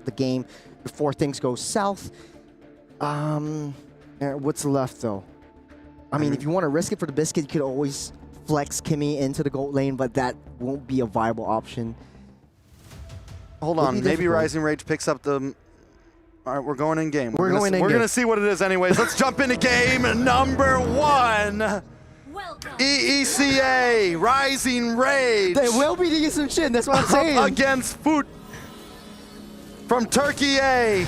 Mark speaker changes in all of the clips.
Speaker 1: the game before things go south. What's left though? I mean, if you want to risk it for the biscuit, you could always flex Kimmy into the gold lane, but that won't be a viable option.
Speaker 2: Hold on, maybe Rising Rage picks up the... All right, we're going in game.
Speaker 1: We're going
Speaker 2: to see what it is anyways. Let's jump into game number 1. EECA, Rising Rage.
Speaker 1: They will be the Eastern Shin, that's what I'm saying.
Speaker 2: Against FUT from Turkey A.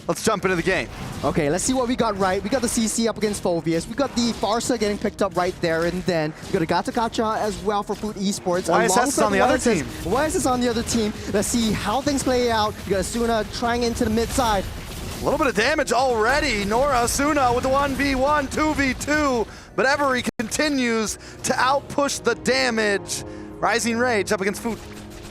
Speaker 2: Let's jump into the game.
Speaker 1: Okay, let's see what we got right. We got the CC up against Phoveus. We got the Farsa getting picked up right there and then. We got a Gata Gacha as well for FUT Esports.
Speaker 2: YSS is on the other team.
Speaker 1: YSS is on the other team. Let's see how things play out. We got Asuna trying into the mid side.
Speaker 2: A little bit of damage already. Nora Asuna with the 1v1, 2v2. But Every continues to outpush the damage. Rising Rage up against FUT.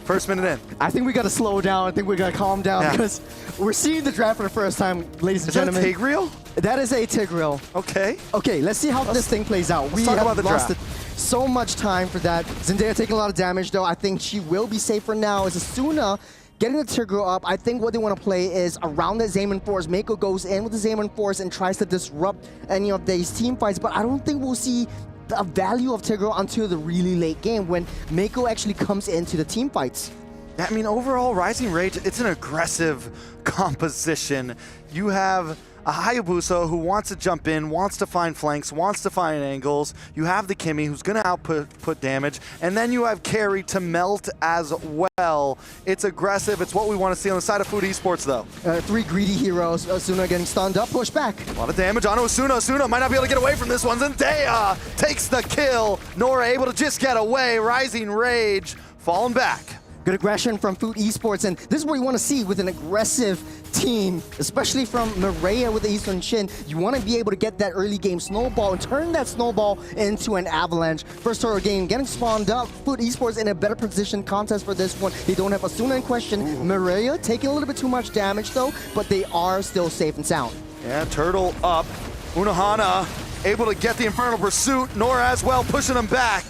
Speaker 2: First minute in.
Speaker 1: I think we got to slow down. I think we got to calm down because we're seeing the draft for the first time, ladies and gentlemen.
Speaker 2: Is that a Tigreal?
Speaker 1: That is a Tigreal.
Speaker 2: Okay.
Speaker 1: Okay, let's see how this thing plays out.
Speaker 2: We have lost
Speaker 1: so much time for that. Zendaya taking a lot of damage, though. I think she will be safe for now. As Asuna getting the Tigreal up, I think what they want to play is around the Xayman Force. Mako goes in with the Xayman Force and tries to disrupt any of these team fights, but I don't think we'll see the value of Tigreal until the really late game when Mako actually comes into the team fights.
Speaker 2: I mean, overall, Rising Rage, it's an aggressive composition. You have a Hayabusa who wants to jump in, wants to find flanks, wants to find angles. You have the Kimmy who's going to output damage. And then you have Carry to melt as well. It's aggressive. It's what we want to see on the side of FUT Esports, though. 3
Speaker 1: greedy heroes. Asuna getting stunned up, push back.
Speaker 2: A lot of damage onto Asuna. Asuna might not be able to get away from this one. Zendaya takes the kill. Nora able to just get away. Rising Rage falling back.
Speaker 1: Good aggression from FUT Esports, and this is what you want to see with an aggressive team, especially from Maria with the Eastern Shin. You want to be able to get that early game snowball and turn that snowball into an avalanche. First turtle game getting spawned up. FUT Esports in a better position contest for this one. They don't have Asuna in question. Ooh. Maria taking a little bit too much damage though, but they are still safe and sound.
Speaker 2: Yeah, turtle up. Unohana able to get the Infernal Pursuit. Nora as well pushing him back.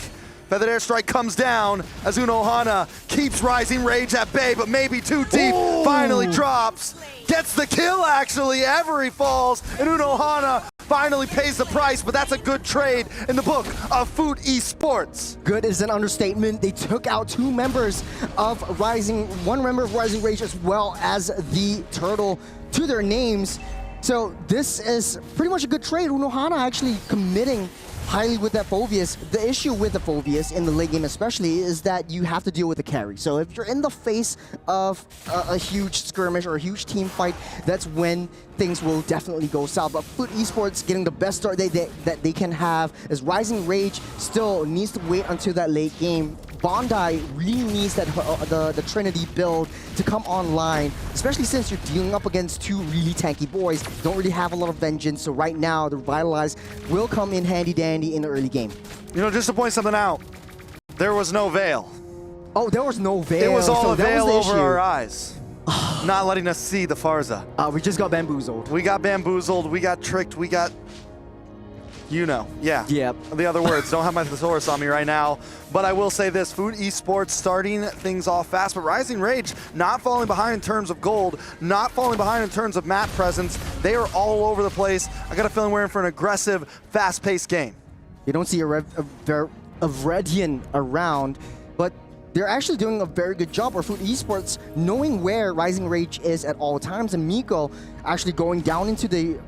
Speaker 2: Feathered Airstrike comes down as Unohana keeps Rising Rage at bay, but maybe too deep. Ooh. Finally drops, gets the kill actually. Every falls, and Unohana finally pays the price, but that's a good trade in the book of FUT Esports.
Speaker 1: Good is an understatement. They took out 2 members of one member of Rising Rage as well as the Turtle to their names. So this is pretty much a good trade. Unohana actually committing highly with that Phoveus. The issue with the Phoveus in the late game especially is that you have to deal with the carry. So if you're in the face of a huge skirmish or a huge team fight, that's when things will definitely go south. But FUT Esports getting the best start that they can have as Rising Rage still needs to wait until that late game. Bondi really needs that the Trinity build to come online, especially since you're dealing up against 2 really tanky boys. Don't really have a lot of vengeance, so right now the Revitalize will come in handy dandy in the early game.
Speaker 2: You know, just to point something out, there was no veil.
Speaker 1: Oh, there was no veil.
Speaker 2: It was all a veil over our eyes. Not letting us see the Farsa.
Speaker 1: We just got bamboozled.
Speaker 2: We got bamboozled, we got tricked, we got... You know, yeah.
Speaker 1: Yep.
Speaker 2: The other words, don't have my thesaurus on me right now. But I will say this, FUT Esports starting things off fast, but Rising Rage not falling behind in terms of gold, not falling behind in terms of map presence. They are all over the place. I got a feeling we're in for an aggressive, fast-paced game.
Speaker 1: You don't see a Vredian around, but they're actually doing a very good job, or FUT Esports knowing where Rising Rage is at all times, and Miko actually going down into the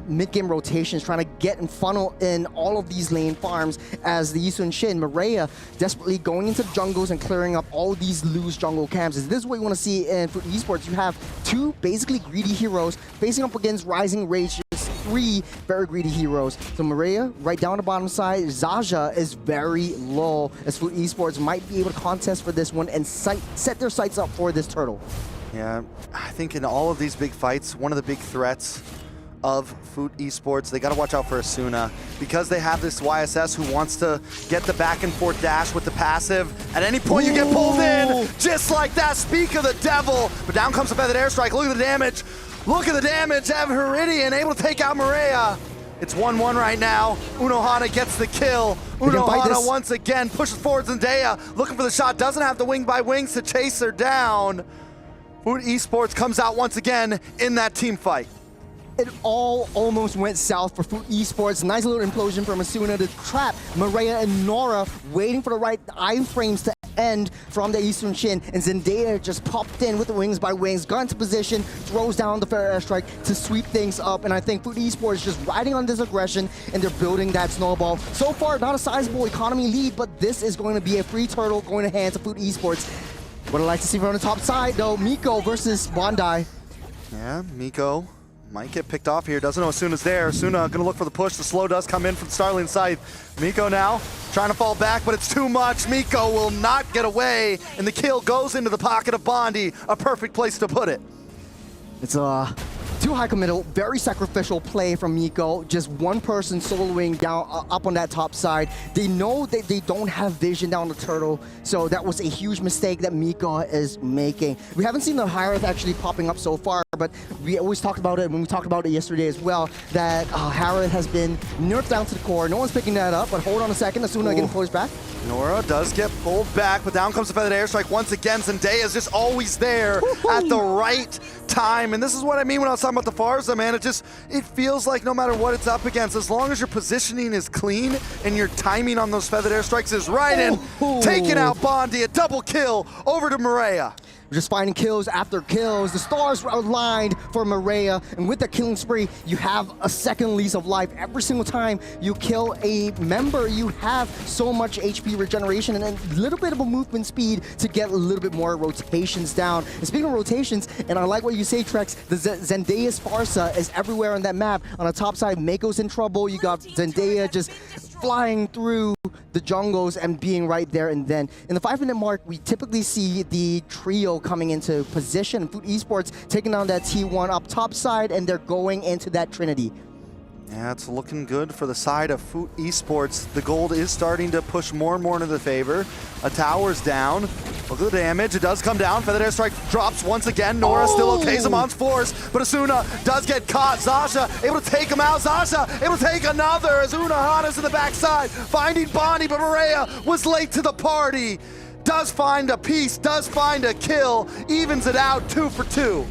Speaker 1: mid-game rotations, trying to get and funnel in all of these lane farms as the Yisun Shin, Maria, desperately going into the jungles and clearing up all these loose jungle camps. This is what you want to see in FUT Esports. You have 2 basically greedy heroes facing up against Rising Rage, 3 very greedy heroes. So Maria, right down the bottom side, Zaja is very low, as FUT Esports might be able to contest for this one and set their sights up for this turtle.
Speaker 2: Yeah, I think in all of these big fights, one of the big threats of FUT Esports, they got to watch out for Asuna because they have this YSS who wants to get the back and forth dash with the passive. At any point you get pulled in, just like that, speak of the devil. But down comes the Feathered Airstrike, look at the damage. Look at the damage, Viridian able to take out Maria. It's 1-1 right now. Unohana gets the kill. Unohana once again pushes forward Zendaya, looking for the shot, doesn't have the wing by wings to chase her down. FUT Esports comes out once again in that team fight.
Speaker 1: It all almost went south for FUT Esports. Nice little implosion from Asuna to trap Maria and Nora, waiting for the right iframes to end from the Eastern Shin. And Zendaya just popped in with the wings by wings, got into position, throws down the fair airstrike to sweep things up. And I think FUT Esports just riding on this aggression, and they're building that snowball. So far, not a sizable economy lead, but this is going to be a free turtle going to hand to FUT Esports. What I'd like to see from the top side, though, Miko versus Bondi.
Speaker 2: Yeah, Miko might get picked off here. Doesn't know Asuna's there. Asuna gonna look for the push. The slow does come in from Starling Scythe. Miko now trying to fall back, but it's too much. Miko will not get away, and the kill goes into the pocket of Bondi. A perfect place to put it.
Speaker 1: It's too high committal, very sacrificial play from Miko. Just one person soloing down up on that top side. They know that they don't have vision down the turtle, so that was a huge mistake that Miko is making. We haven't seen the Harith actually popping up so far, but we always talked about it when we talked about it yesterday as well, that Harith has been nerfed down to the core. No one's picking that up, but hold on a second. Asuna getting pushed back.
Speaker 2: Nora does get pulled back, but down comes the feathered airstrike once again. Zendaya is just always there at the right time, and this is what I mean when I was talking about the Farza, man. It feels like no matter what it's up against, as long as your positioning is clean and your timing on those feathered airstrikes is right, and taking out Bondi, a double kill over to Maria.
Speaker 1: Just finding kills after kills. The stars were aligned for Maria, and with the killing spree, you have a second lease of life. Every single time you kill a member, you have so much HP regeneration and a little bit of a movement speed to get a little bit more rotations down. And speaking of rotations, and I like what you say, Trex, the Zendaya's Farsa is everywhere on that map. On the top side, Mako's in trouble. You got Zendaya just flying through the jungles and being right there. And then in the 5-minute mark, we typically see the trio coming into position. FUT Esports taking down that T1 up top side, and they're going into that Trinity.
Speaker 2: Yeah, it's looking good for the side of FUT Esports. The gold is starting to push more and more into the favor. A tower's down. Look at the damage. It does come down. Feathered airstrike drops once again. Nora still okay. Zamon's force, but Asuna does get caught. Zasha able to take him out. Zasha able to take another as Unohana's in the backside, finding Bonnie, but Maria was late to the party. Does find a piece, does find a kill, evens it out 2 for 2.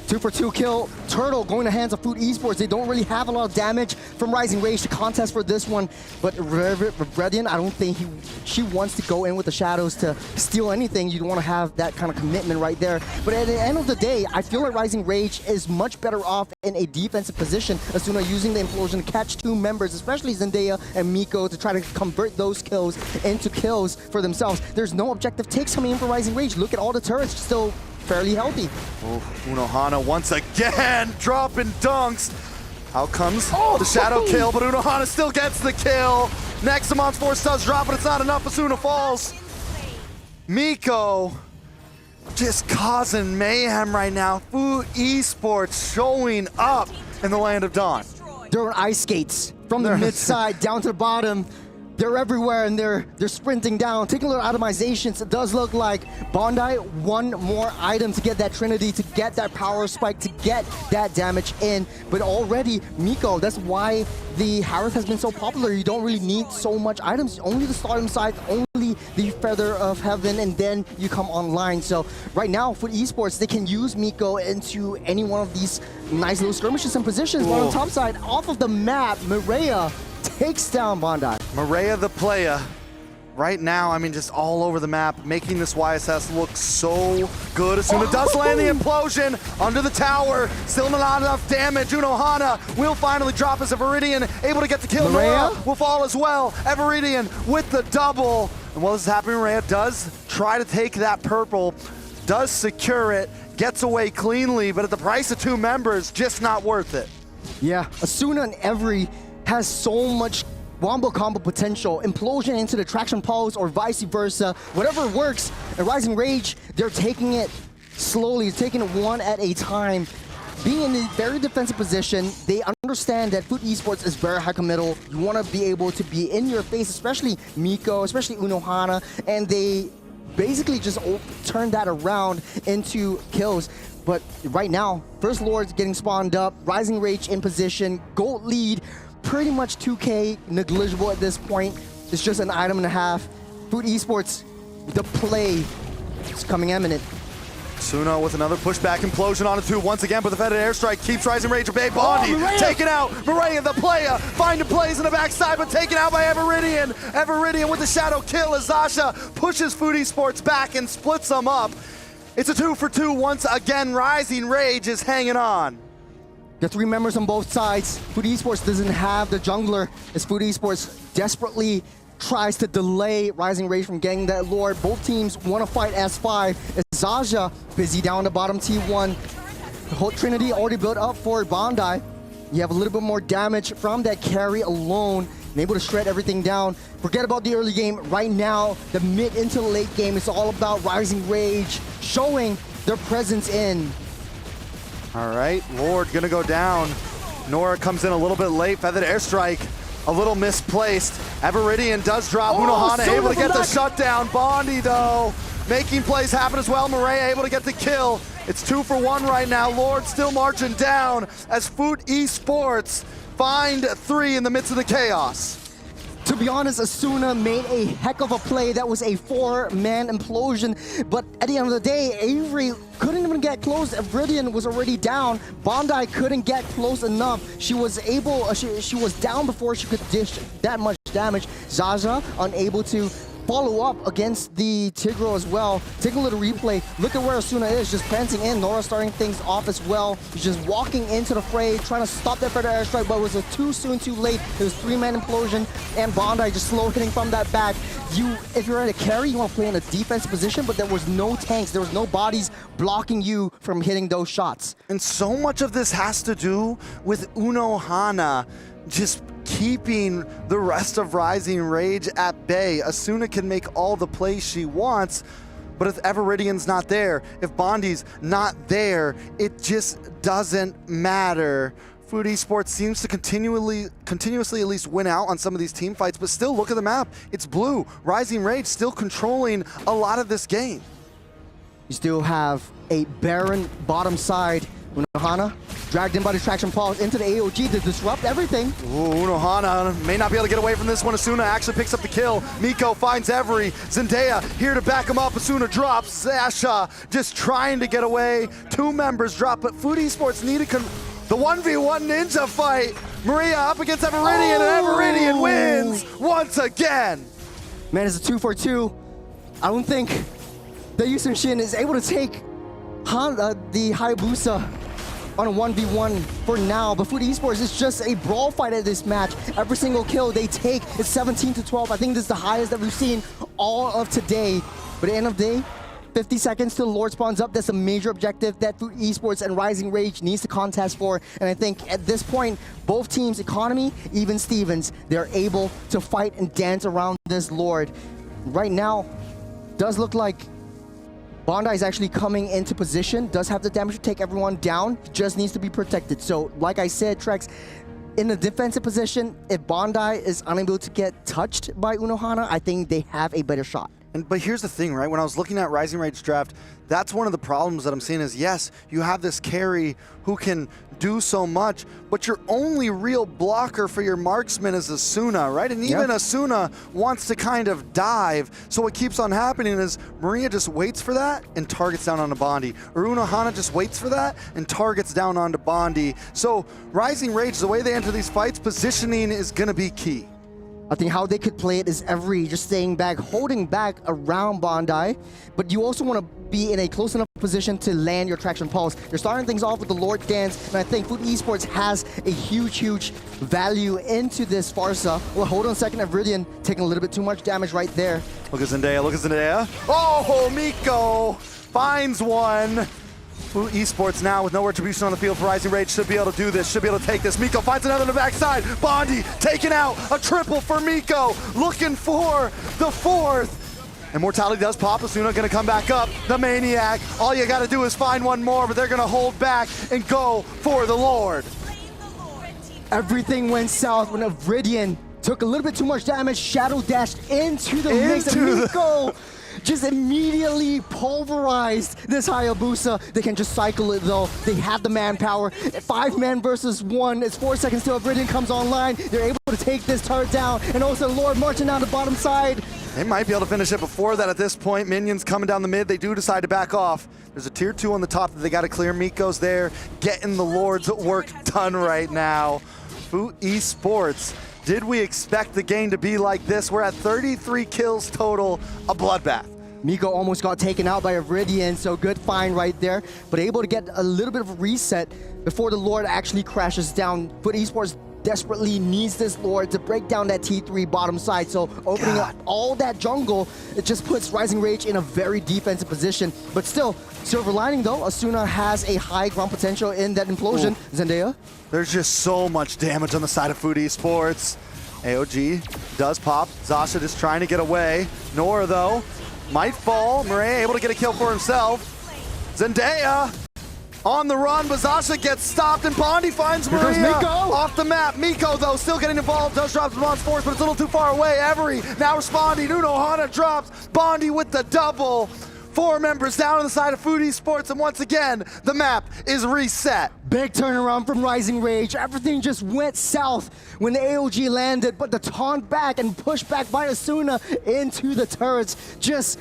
Speaker 1: 2 for 2 kill. Turtle going to hands of FUT Esports. They don't really have a lot of damage from Rising Rage to contest for this one, but Redian, I don't think she wants to go in with the shadows to steal anything. You don't want to have that kind of commitment right there. But at the end of the day, I feel like Rising Rage is much better off in a defensive position. Asuna using the implosion to catch 2 members, especially Zendaya and Miko, to try to convert those kills into kills for themselves. There's no objective takes coming in for Rising Rage. Look at all the turrets still fairly healthy.
Speaker 2: Oh, Unohana once again dropping dunks. Out comes the shadow kill, but Unohana still gets the kill. Next, Zamon's force does drop, but it's not enough. Asuna falls. Miko just causing mayhem right now. FUT Esports showing up in the land of Dawn.
Speaker 1: They're on ice skates from the mid side down to the bottom. They're everywhere, and they're sprinting down. Taking a little itemizations, it does look like Bondi one more item to get that Trinity, to get that power spike, to get that damage in. But already, Miko, that's why the Harith has been so popular. You don't really need so much items. Only the stardom side, only the Feather of Heaven, and then you come online. So right now, FUT Esports, they can use Miko into any one of these nice little skirmishes and positions. But on the top side, off of the map, Maria takes down Bondi.
Speaker 2: Maria the playa. Right now, I mean, just all over the map, making this YSS look so good. Asuna does land the implosion under the tower. Still not enough damage. Unohana will finally drop as Everidian able to get the kill. Nora will fall as well. Everidian with the double. And while this is happening, Maria does try to take that purple, does secure it, gets away cleanly, but at the price of 2 members, just not worth it.
Speaker 1: Yeah, Asuna and Every has so much wombo combo potential. Implosion into the traction pulse or vice versa. Whatever works. And Rising Rage, they're taking it slowly, taking it one at a time. Being in a very defensive position, they understand that FUT Esports is very high committal. You want to be able to be in your face, especially Miko, especially Unohana, and they basically just turn that around into kills. But right now, First Lord's getting spawned up, Rising Rage in position, gold lead, pretty much 2K negligible at this point. It's just an item and a half. FUT Esports, the play is coming imminent.
Speaker 2: Suna with another pushback implosion on a 2 once again, but the FUT airstrike keeps Rising Rage Bay. Bondi taken out. Maria, the player, finding plays in the backside, but taken out by Everidian. Everidian with the shadow kill as Zasha pushes FUT Esports back and splits them up. It's a 2 for 2 once again. Rising Rage is hanging on.
Speaker 1: The 3 members on both sides. FUT Esports doesn't have the jungler as FUT Esports desperately tries to delay Rising Rage from getting that Lord. Both teams want to fight S5 as Zasha busy down the bottom T1. The whole Trinity already built up for Bondi. You have a little bit more damage from that carry alone and able to shred everything down. Forget about the early game. Right now, the mid into the late game, it's all about Rising Rage showing their presence in.
Speaker 2: All right, Lord gonna go down. Nora comes in a little bit late. Feathered airstrike, a little misplaced. Everidian does drop. Unohana able to get the shutdown. Bondi though, making plays happen as well. Maria able to get the kill. It's 2 for 1 right now. Lord still marching down as FUT Esports find 3 in the midst of the chaos.
Speaker 1: To be honest, Asuna made a heck of a play. That was a 4-man implosion. But at the end of the day, Avery couldn't even get close. Everidian was already down. Bondi couldn't get close enough. She was able, she was down before she could dish that much damage. Zasha unable to follow up against the Tigro as well. Take a little replay. Look at where Asuna is, just prancing in. Nora starting things off as well. She's just walking into the fray, trying to stop that Predator airstrike, but it was a too soon, too late. It was 3-man implosion, and Bondi just slow hitting from that back. If you're at a carry, you want to play in a defensive position, but there was no tanks, there was no bodies blocking you from hitting those shots.
Speaker 2: And so much of this has to do with Unohana just keeping the rest of Rising Rage at bay. Asuna can make all the plays she wants, but if Everidian's not there, if Bondi's not there, it just doesn't matter. FUT Esports seems to continuously at least win out on some of these team fights, but still look at the map. It's blue. Rising Rage still controlling a lot of this game.
Speaker 1: You still have a barren bottom side. Unohana dragged in by the traction pause into the AOG to disrupt everything.
Speaker 2: Ooh, Unohana may not be able to get away from this one. Asuna actually picks up the kill. Miko finds Every. Zendaya here to back him up. Asuna drops. Zasha just trying to get away. 2 members drop, but FUT Esports needed the 1v1 ninja fight. Maria up against Everidian, and Everidian wins once again.
Speaker 1: Man, it's a 2 for 2. I don't think the Yusun Shin is able to take the Hayabusa on a 1v1 for now, but FUT Esports is just a brawl fight at this match. Every single kill they take is 17-12. I think this is the highest that we've seen all of today. But at the end of the day, 50 seconds till Lord spawns up. That's a major objective that FUT Esports and Rising Rage needs to contest for. And I think at this point, both teams, Economy, even Stevens, they're able to fight and dance around this Lord. Right now, does look like Bondi is actually coming into position, does have the damage to take everyone down, just needs to be protected. So, like I said, Trex, in a defensive position, if Bondi is unable to get touched by Unohana, I think they have a better shot.
Speaker 2: But here's the thing, right? When I was looking at Rising Rage draft, that's one of the problems that I'm seeing is, yes, you have this carry who can do so much, but your only real blocker for your marksman is Asuna, right? And even Asuna wants to kind of dive. So what keeps on happening is Maria just waits for that and targets down onto Bondi. Or Unohana just waits for that and targets down onto Bondi. So Rising Rage, the way they enter these fights, positioning is going to be key.
Speaker 1: I think how they could play it is Every just staying back, holding back around Bondi, but you also want to be in a close enough position to land your traction pulse. You're starting things off with the Lord Dance, and I think FUT Esports has a huge value into this Farsa. Well, hold on a second, Everidian taking a little bit too much damage right there.
Speaker 2: Look at Zendaya, look at Zendaya. Oh, Miko finds one. FUT Esports now with no retribution on the field for Rising Rage should be able to do this, should be able to take this. Miko finds another on the backside. Bondi taken out, a triple for Miko, looking for the 4th. Immortality does pop. Asuna gonna come back up. The Maniac. All you gotta do is find one more, but they're gonna hold back and go for the Lord.
Speaker 1: Everything went south when Everidian took a little bit too much damage, shadow dashed into the mix, and Miko just immediately pulverized this Hayabusa. They can just cycle it though. They have the manpower. 5 men versus 1. It's 4 seconds till Everidian comes online. They're able to take this turret down, and also Lord marching down the bottom side.
Speaker 2: They might be able to finish it before that at this point. Minions coming down the mid. They do decide to back off. There's a tier 2 on the top that they got to clear. Miko's there, getting the Lord's work done right now. FUT Esports, did we expect the game to be like this? We're at 33 kills total, a bloodbath.
Speaker 1: Miko almost got taken out by a Viridian, so good find right there. But able to get a little bit of a reset before the Lord actually crashes down. FUT Esports desperately needs this Lord to break down that T3 bottom side. So opening up all that jungle, it just puts Rising Rage in a very defensive position. But still, silver lining though, Asuna has a high ground potential in that implosion. Ooh. Zendaya?
Speaker 2: There's just so much damage on the side of FUT Esports. AOG does pop. Zasha just trying to get away. Nora though, might fall. Murray able to get a kill for himself. Zendaya on the run, but Zasha gets stopped and Bondi finds Maria off the map. Miko though still getting involved, does drop the force, but it's a little too far away. Every now responding, Nuno Hana drops, Bondi with the double. 4 members down on the side of FUT Esports, and once again, the map is reset.
Speaker 1: Big turnaround from Rising Rage. Everything just went south when the AOG landed, but the taunt back and push back by Asuna into the turrets just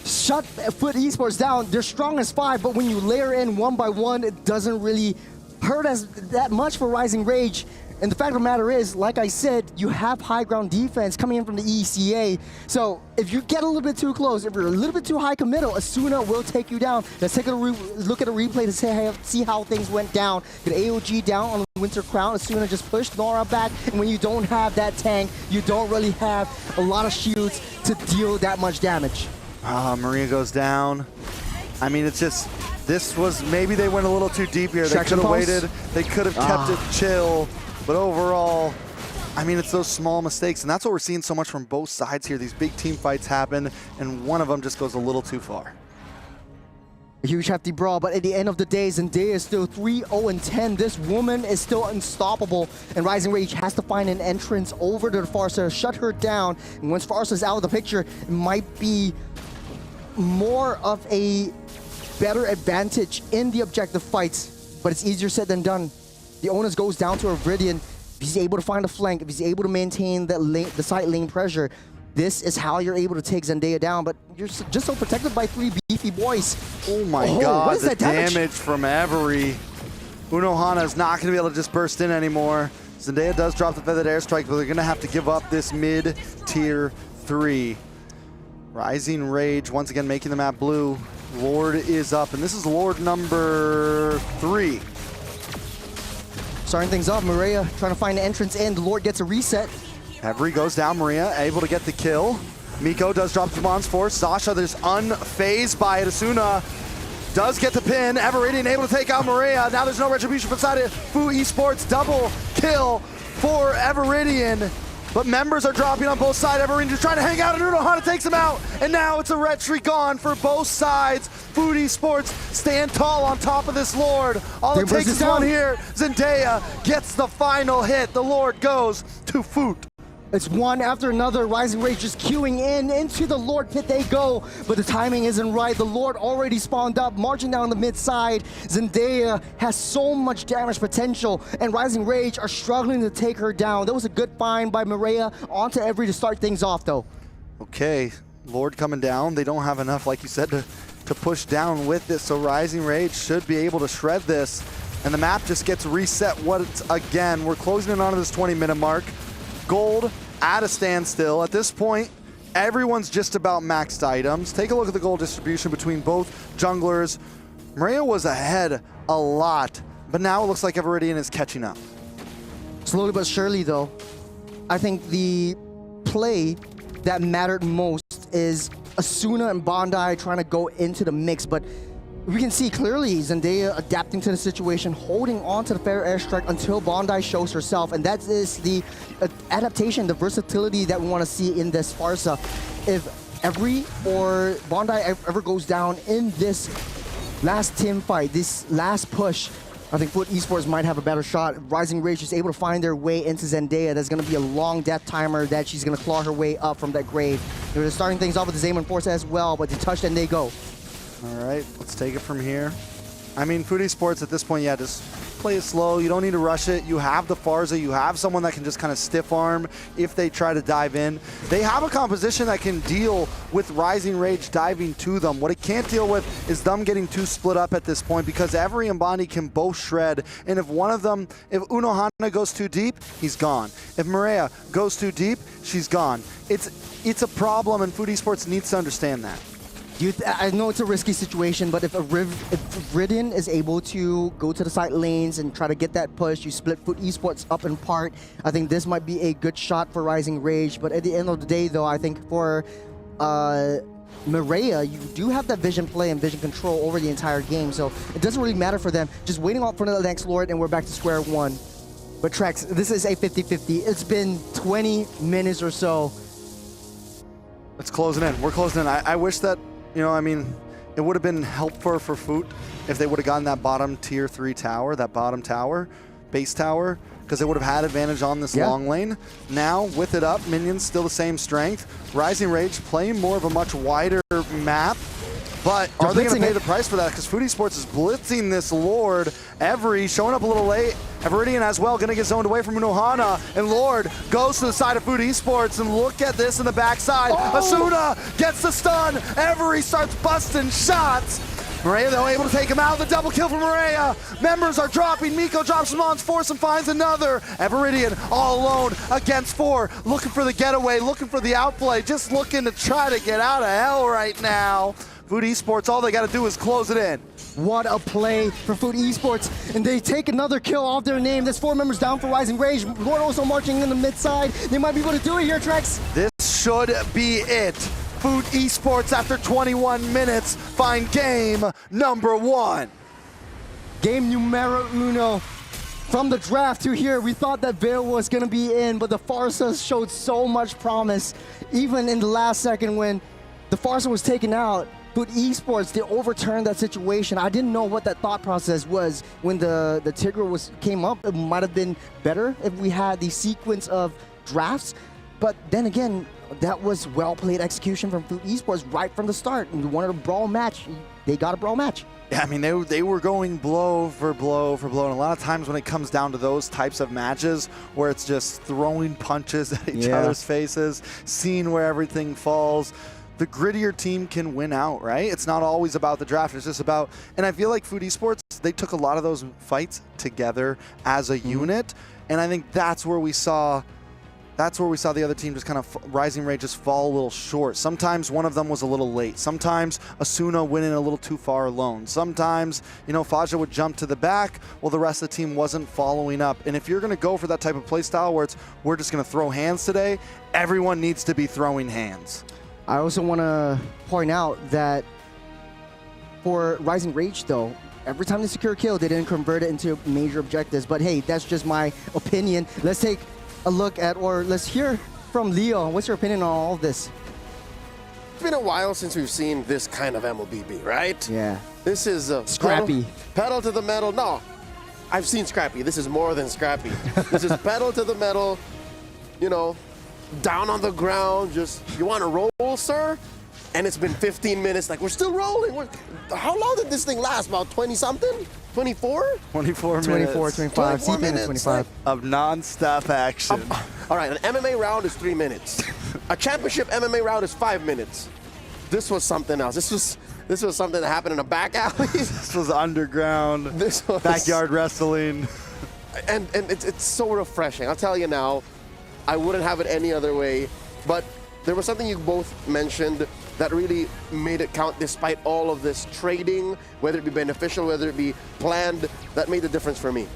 Speaker 1: shut FUT Esports down. They're strong as 5, but when you layer in 1 by 1, it doesn't really hurt us that much for Rising Rage. And the fact of the matter is, like I said, you have high ground defense coming in from the ECA. So if you get a little bit too close, if you're a little bit too high committal, Asuna will take you down. Let's take a look at a replay to see how things went down. Get AOG down on the Winter Crown. Asuna just pushed Nora back. And when you don't have that tank, you don't really have a lot of shields to deal that much damage.
Speaker 2: Maria goes down. I mean, it's just, this was, maybe they went a little too deep here. They could have waited. They could have kept it chill. But overall, I mean, it's those small mistakes, and that's what we're seeing so much from both sides here. These big team fights happen, and one of them just goes a little too far.
Speaker 1: A huge hefty brawl, but at the end of the day, Zendaya is still 3-0-10. This woman is still unstoppable, and Rising Rage has to find an entrance over to the Farsa, shut her down. And once Farsa's out of the picture, it might be more of a better advantage in the objective fights, but it's easier said than done. The onus goes down to a Viridian. If he's able to find a flank, if he's able to maintain the side lane pressure, this is how you're able to take Zendaya down, but you're just so protected by 3 beefy boys.
Speaker 2: Oh my god, what is that damage from Every. Uno Hana is not going to be able to just burst in anymore. Zendaya does drop the feathered airstrike, but they're going to have to give up this mid-tier 3. Rising Rage, once again making the map blue. Lord is up, and this is Lord number 3.
Speaker 1: Starting things off, Maria trying to find an entrance in. The Lord gets a reset.
Speaker 2: Every goes down, Maria able to get the kill. Miko does drop Jamon's force. Zasha is unfazed by it. Asuna does get the pin. Everiddian able to take out Maria. Now there's no retribution from side of FUT Esports. Double kill for Everiddian. But members are dropping on both sides. Everiddian just trying to hang out, and Uno Hana takes him out. And now it's a red streak on for both sides. FUT Esports stand tall on top of this Lord. All it takes is one here. Zendaya gets the final hit. The Lord goes to FUT.
Speaker 1: It's one after another. Rising Rage just queuing in. Into the Lord pit they go. But the timing isn't right. The Lord already spawned up, marching down the mid side. Zendaya has so much damage potential, and Rising Rage are struggling to take her down. That was a good find by Maria onto Every to start things off, though.
Speaker 2: Okay, Lord coming down. They don't have enough, like you said, to push down with this. So Rising Rage should be able to shred this. And the map just gets reset once again. We're closing in on this 20-minute mark. Gold at a standstill. At this point, everyone's just about maxed items. Take a look at the gold distribution between both junglers. Maria was ahead a lot, but now it looks like Everiddian is catching up.
Speaker 1: Slowly but surely, though, I think the play that mattered most is Asuna and Bondi trying to go into the mix, but we can see clearly Zendaya adapting to the situation, holding on to the fair airstrike until Bondi shows herself, and that is the adaptation, the versatility that we want to see in this Farsa. If Every or Bondi ever goes down in this last team fight, this last push, I think FUT Esports might have a better shot. Rising Rage is able to find their way into Zendaya. That's going to be a long death timer that she's going to claw her way up from that grave. They're starting things off with the Zaman Force as well, but they touch and they go.
Speaker 2: All right, let's take it from here. I mean, FUT Esports at this point, yeah, just play it slow. You don't need to rush it. You have the Farza. You have someone that can just kind of stiff arm if they try to dive in. They have a composition that can deal with Rising Rage diving to them. What it can't deal with is them getting too split up at this point, because Every and Bondi can both shred. And if one of them, if Unohana goes too deep, he's gone. If Maria goes too deep, she's gone. It's a problem, and FUT Esports needs to understand that.
Speaker 1: I know it's a risky situation, but if Ridden is able to go to the side lanes and try to get that push, you split FUT Esports up in part, I think this might be a good shot for Rising Rage. But at the end of the day, though, I think for Maria, you do have that vision play and vision control over the entire game, so it doesn't really matter for them. Just waiting out for the next Lord, and we're back to square one. But Trex, this is a 50-50. It's been 20 minutes or so.
Speaker 2: It's closing in. We're closing in. I wish that, you know, I mean, it would have been helpful for FUT if they would have gotten that bottom tier 3 tower, that bottom tower, base tower, because they would have had advantage on this long lane. Now, with it up, minions still the same strength. Rising Rage playing more of a much wider map, but are they going to pay the price for that? Because FUT Esports is blitzing this Lord. Every showing up a little late. Everidian as well, going to get zoned away from Unohana, and Lord goes to the side of FUT Esports, and look at this in the backside. Asuna gets the stun. Every starts busting shots. Maria, though, able to take him out. The double kill from Maria. Members are dropping. Miko drops him on Force and finds another. Everidian all alone against 4. Looking for the getaway, looking for the outplay, just looking to try to get out of hell right now. FUT Esports, all they got to do is close it in.
Speaker 1: What a play for FUT Esports, and they take another kill off their name. There's 4 members down for Rising Rage. Lord also marching in the mid side. They might be able to do it here, Trex.
Speaker 2: This should be it. FUT Esports, after 21 minutes, find game number 1.
Speaker 1: Game numero uno. From the draft to here, we thought that Veil was going to be in, but the Farsa showed so much promise. Even in the last second when the Farsa was taken out, FUT Esports, they overturned that situation. I didn't know what that thought process was when the Tigre came up. It might have been better if we had the sequence of drafts. But then again, that was well-played execution from FUT Esports right from the start. And we wanted a brawl match. They got a brawl match.
Speaker 2: Yeah, I mean, they were going blow for blow for blow. And a lot of times when it comes down to those types of matches where it's just throwing punches at each other's faces, seeing where everything falls, the grittier team can win out, right? It's not always about the draft. It's just about, and I feel like FUT Esports, they took a lot of those fights together as a unit. And I think that's where we saw the other team just kind of, Rising Rage, just fall a little short. Sometimes one of them was a little late. Sometimes Asuna went in a little too far alone. Sometimes, you know, Faja would jump to the back while the rest of the team wasn't following up. And if you're going to go for that type of play style where it's, we're just going to throw hands today, everyone needs to be throwing hands.
Speaker 1: I also want to point out that for Rising Rage, though, every time they secure a kill, they didn't convert it into major objectives. But hey, that's just my opinion. Let's take a look at, or let's hear from Leo. What's your opinion on all of this?
Speaker 3: It's been a while since we've seen this kind of MLBB, right?
Speaker 1: Yeah.
Speaker 3: This is
Speaker 1: Scrappy.
Speaker 3: Pedal to the metal. No, I've seen Scrappy. This is more than Scrappy. This is pedal to the metal, you know, down on the ground, just, you want to roll, sir? And it's been 15 minutes, like, we're still rolling. How long did this thing last? About 20-something? 24?
Speaker 2: 24 minutes.
Speaker 1: 24, 25.
Speaker 3: 24 minutes,
Speaker 1: 25.
Speaker 2: Of non-stop action.
Speaker 3: All right, an MMA round is 3 minutes. A championship MMA round is 5 minutes. This was something else. This was something that happened in a back alley.
Speaker 2: This was underground.
Speaker 3: This was
Speaker 2: backyard wrestling.
Speaker 3: And it's so refreshing. I'll tell you now, I wouldn't have it any other way. But there was something you both mentioned that really made it count despite all of this trading, whether it be beneficial, whether it be planned, that made the difference for me.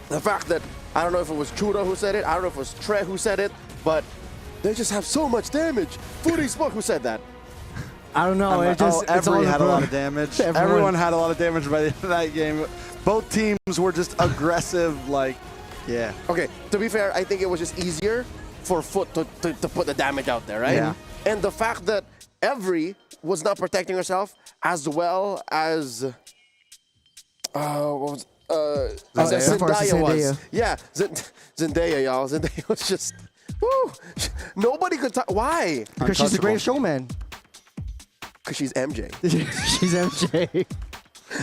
Speaker 3: The fact that, I don't know if it was Chura who said it, I don't know if it was Tre who said it, but they just have so much damage. FUT Esports, who said that?
Speaker 1: I don't know.
Speaker 2: Everyone had a lot of damage. Everyone had a lot of damage by the end of that game. Both teams were just aggressive, like, yeah.
Speaker 3: Okay, to be fair, I think it was just easier for FUT to put the damage out there, right?
Speaker 2: Yeah.
Speaker 3: And the fact that Every was not protecting herself as well as Zendaya was. Yeah, Zendaya, y'all. Zendaya was just, woo. Nobody could talk. Why?
Speaker 1: Because she's the greatest showman.
Speaker 3: Because she's MJ.
Speaker 1: She's MJ.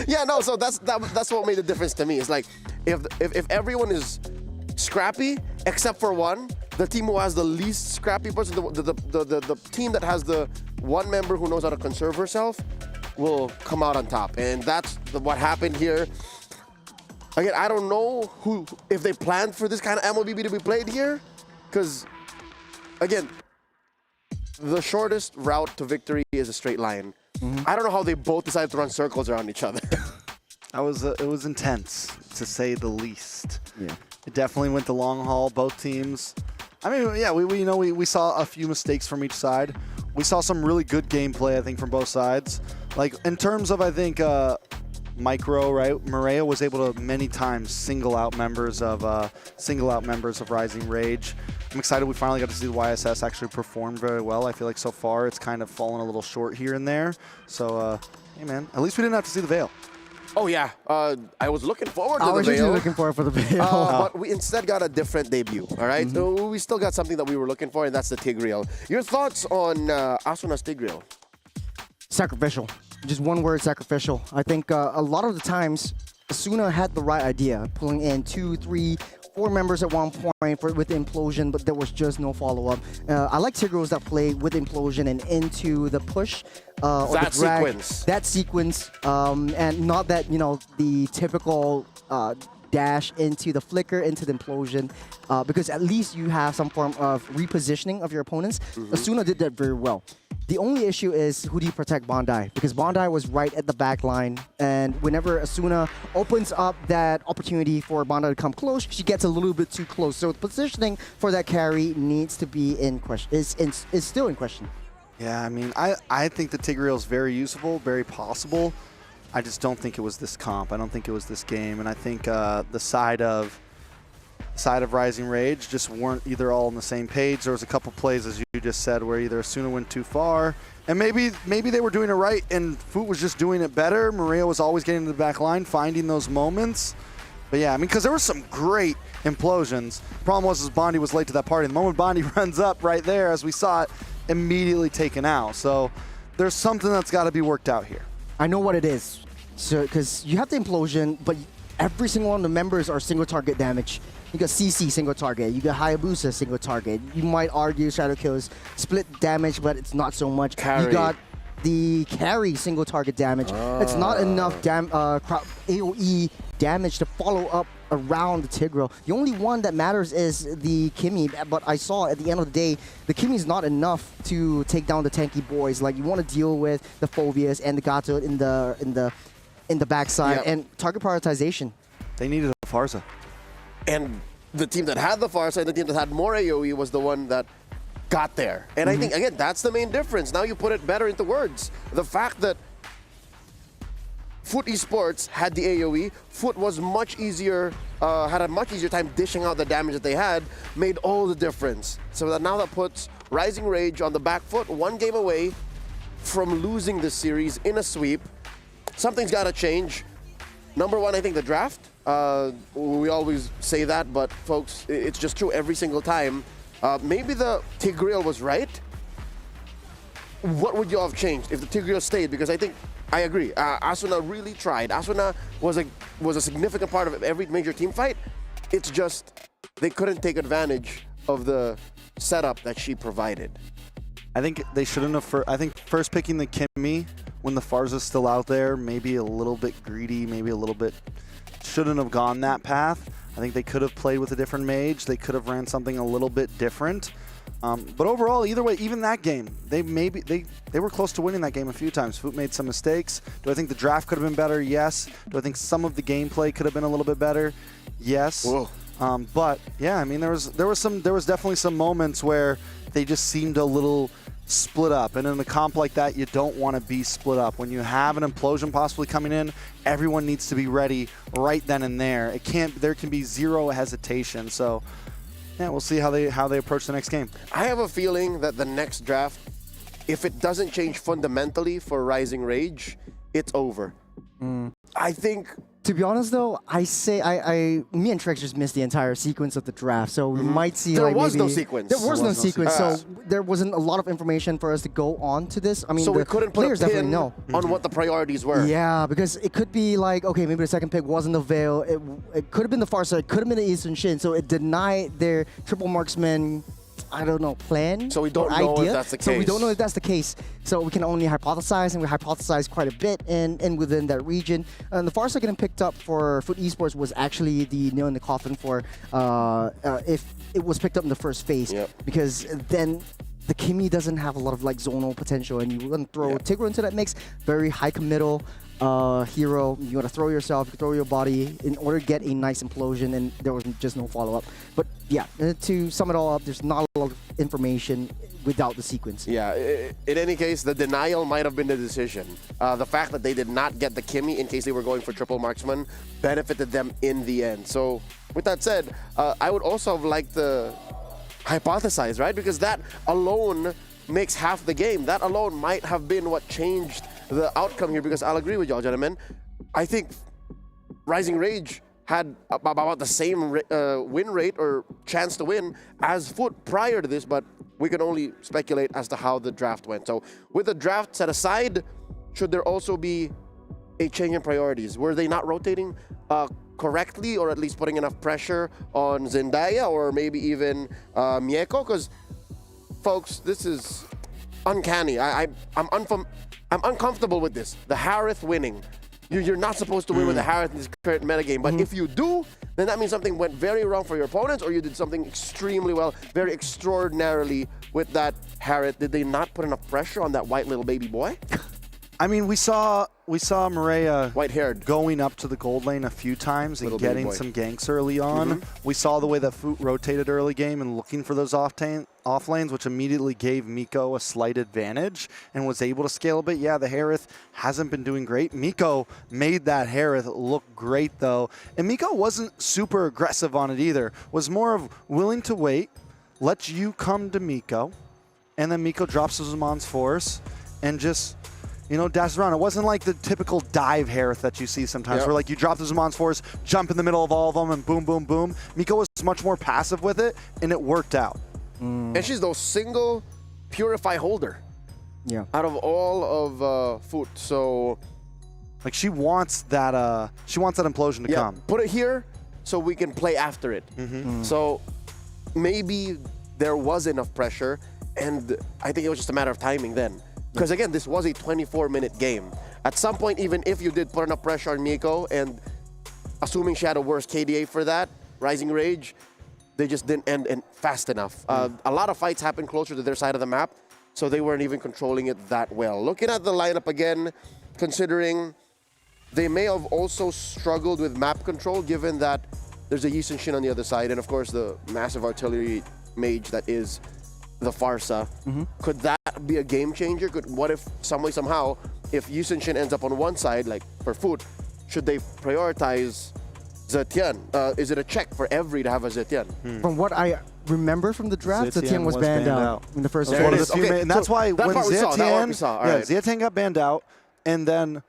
Speaker 3: Yeah, no. So that's what made the difference to me. It's like if everyone is scrappy except for one, the team who has the least scrappy person, the team that has the one member who knows how to conserve herself, will come out on top. And that's what happened here. Again, I don't know if they planned for this kind of MLBB to be played here, because again, the shortest route to victory is a straight line. I don't know how they both decided to run circles around each other.
Speaker 2: It was intense, to say the least.
Speaker 1: Yeah.
Speaker 2: It definitely went the long haul, both teams. I mean, yeah, we saw a few mistakes from each side. We saw some really good gameplay, I think, from both sides. Like, in terms of, I think, micro, right? Maria was able to many times single out members of Rising Rage. I'm excited we finally got to see the YSS actually perform very well. I feel like so far it's kind of fallen a little short here and there. So, hey man, at least we didn't have to see the Veil.
Speaker 3: Oh yeah, I was looking forward to the Veil.
Speaker 1: I was usually looking forward for the Veil.
Speaker 3: But we instead got a different debut, all right? So we still got something that we were looking for, and that's the Tigreal. Your thoughts on Asuna's Tigreal?
Speaker 1: Sacrificial. Just one word, sacrificial. I think a lot of the times, Asuna had the right idea, pulling in 2, 3, 4 members at one point with the Implosion, but there was just no follow-up. I like Tigreals that play with Implosion and into the push. Or
Speaker 3: That
Speaker 1: the drag,
Speaker 3: sequence.
Speaker 1: That sequence. And not that, the typical dash into the flicker, into the Implosion, because at least you have some form of repositioning of your opponents. Asuna did that very well. The only issue is, who do you protect Bondi? Because Bondi was right at the back line, and whenever Asuna opens up that opportunity for Bondi to come close, she gets a little bit too close. So positioning for that carry needs to be in question. Is still in question.
Speaker 2: Yeah, I mean, I think the Tigreal is very usable, very possible. I just don't think it was this comp. I don't think it was this game, and I think the side of Rising Rage just weren't either all on the same page. There was a couple plays, as you just said, where either Asuna went too far, and maybe they were doing it right, and FUT was just doing it better. Maria was always getting to the back line, finding those moments. But yeah, I mean, because there were some great implosions. Problem was Bondi was late to that party. The moment Bondi runs up right there, as we saw it, immediately taken out. So there's something that's got to be worked out here.
Speaker 1: I know what it is. So, because you have the Implosion, but every single one of the members are single target damage. You got CC single target, you got Hayabusa single target. You might argue Shadow Kills split damage, but it's not so much.
Speaker 3: Carry.
Speaker 1: You got the carry single target damage. It's not enough AoE damage to follow up around the Tigreal. The only one that matters is the Kimi, but I saw at the end of the day, the Kimi is not enough to take down the tanky boys. Like, you want to deal with the Phobias and the Gato in the backside, and target prioritization.
Speaker 2: They needed a Farza.
Speaker 3: And the team that had the far side, the team that had more AoE, was the one that got there. And I think, again, that's the main difference. Now you put it better into words. The fact that FUT Esports had the AoE, FUT was much easier, had a much easier time dishing out the damage that they had, made all the difference. So that now that puts Rising Rage on the back foot, one game away from losing this series in a sweep. Something's got to change. Number one, I think the draft. We always say that, but folks, it's just true every single time. Maybe the Tigreal was right. What would you have changed if the Tigreal stayed? Because I think, I agree, Asuna really tried. Asuna was a significant part of every major team fight. It's just they couldn't take advantage of the setup that she provided.
Speaker 2: I think they shouldn't have. I think first picking the Kimi when the Farza's still out there, maybe a little bit greedy, maybe a little bit shouldn't have gone that path. I think they could have played with a different mage. They could have ran something a little bit different. But overall, either way, even that game, they were close to winning that game a few times. FUT made some mistakes. Do I think the draft could have been better? Yes. Do I think some of the gameplay could have been a little bit better? Yes.
Speaker 3: Whoa.
Speaker 2: But yeah, I mean, there was definitely some moments where they just seemed a little split up, and in a comp like that, you don't want to be split up. When you have an implosion possibly coming in, everyone needs to be ready right then and there. There can be zero hesitation. So yeah, we'll see how they approach the next game.
Speaker 3: I have a feeling that the next draft, if it doesn't change fundamentally for Rising Rage, it's over. I think
Speaker 1: To be honest, though, I say me and Trex just missed the entire sequence of the draft, so we might see
Speaker 3: There
Speaker 1: like
Speaker 3: was
Speaker 1: maybe,
Speaker 3: no sequence.
Speaker 1: There was no sequence,
Speaker 3: sequence.
Speaker 1: so there wasn't a lot of information for us to go on to this. I mean,
Speaker 3: so.
Speaker 1: the
Speaker 3: We couldn't put
Speaker 1: players
Speaker 3: a
Speaker 1: definitely
Speaker 3: pin
Speaker 1: know.
Speaker 3: on what the priorities were.
Speaker 1: Yeah, because it could be like, okay, maybe the second pick wasn't the Veil. It could have been the Farsa. It could have been the Eastern Shin. So it denied their triple marksman, I don't know, plan.
Speaker 3: So we don't
Speaker 1: or
Speaker 3: know if
Speaker 1: idea.
Speaker 3: that's the
Speaker 1: So we don't
Speaker 3: case.
Speaker 1: know if that's the case. So we can only hypothesize, and we hypothesize quite a bit and within that region. And the Farsa getting picked up for FUT Esports was actually the nail in the coffin for if it was picked up in the first phase.
Speaker 3: Yep.
Speaker 1: Because then the Kimi doesn't have a lot of like zonal potential, and you want to throw Tigro into that mix. Very high committal hero. You want to throw yourself, throw your body in order to get a nice implosion, and there was just no follow-up. But yeah, to sum it all up, there's not a lot of information without the sequence.
Speaker 3: Yeah, in any case, the denial might have been the decision. The fact that they did not get the Kimi in case they were going for triple marksman benefited them in the end. So with that said, I would also have liked to hypothesize, right? Because that alone makes half the game. That alone might have been what changed the outcome here, because I'll agree with y'all, gentlemen. I think Rising Rage had about the same win rate or chance to win as FUT prior to this, but we can only speculate as to how the draft went. So with the draft set aside, should there also be a change in priorities? Were they not rotating correctly, or at least putting enough pressure on Zendaya or maybe even Mieko? Because, folks, this is uncanny. I'm uncomfortable with this. The Harith winning. You're not supposed to win with the Harith in this current metagame, but if you do, then that means something went very wrong for your opponents, or you did something extremely well, very extraordinarily with that Harith. Did they not put enough pressure on that white little baby boy?
Speaker 2: I mean, we saw Maria
Speaker 3: White-haired
Speaker 2: going up to the gold lane a few times and
Speaker 3: Little baby
Speaker 2: getting
Speaker 3: boy.
Speaker 2: some ganks early on. We saw the way that FUT rotated early game and looking for those off lanes, which immediately gave Miko a slight advantage and was able to scale a bit. Yeah, the Harith hasn't been doing great. Miko made that Harith look great, though. And Miko wasn't super aggressive on it either. Was more of willing to wait, let you come to Miko, and then Miko drops his Zaman's force and just, you know, dash around. It wasn't like the typical dive Harith that you see sometimes, where like you drop the Zaman's force, jump in the middle of all of them, and boom, boom, boom. Miko was much more passive with it, and it worked out.
Speaker 3: And she's the single Purify holder out of all of FUT. So
Speaker 2: like she wants that implosion to come.
Speaker 3: Put it here so we can play after it. So maybe there was enough pressure, and I think it was just a matter of timing then. Because again, this was a 24-minute game. At some point, even if you did put enough pressure on Miko, and assuming she had a worse KDA for that, Rising Rage, they just didn't end fast enough. A lot of fights happened closer to their side of the map, so they weren't even controlling it that well. Looking at the lineup again, considering they may have also struggled with map control, given that there's a Yi Shin on the other side, and of course the massive artillery mage that is the Farsa. Could that be a game changer? What if some way, somehow, if Yi Shin ends up on one side, like for FUT, should they prioritize Zetian? Is it a check for every to have a Zetian?
Speaker 1: From what I remember from the draft, Zetian was banned out in the first
Speaker 2: One of
Speaker 1: phase.
Speaker 2: the few and that's why
Speaker 3: that
Speaker 2: when
Speaker 3: part we saw, that part we saw. All right.
Speaker 2: Zetian got banned out, and then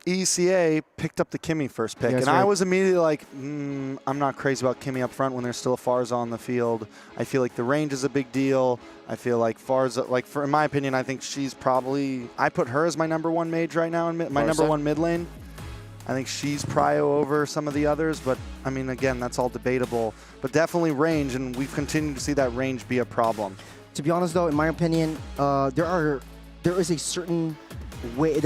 Speaker 2: ECA picked up the Kimi first pick,
Speaker 1: That's
Speaker 2: and I
Speaker 1: right.
Speaker 2: was immediately like, I'm not crazy about Kimi up front when there's still a Farza on the field. I feel like the range is a big deal. I feel like Farza, like in my opinion, I think she's probably, I put her as my #1 mage right now in my #1 mid lane. I think she's prio over some of the others, but I mean, again, that's all debatable. But definitely range, and we've continued to see that range be a problem.
Speaker 1: To be honest, though, in my opinion, there is a certain way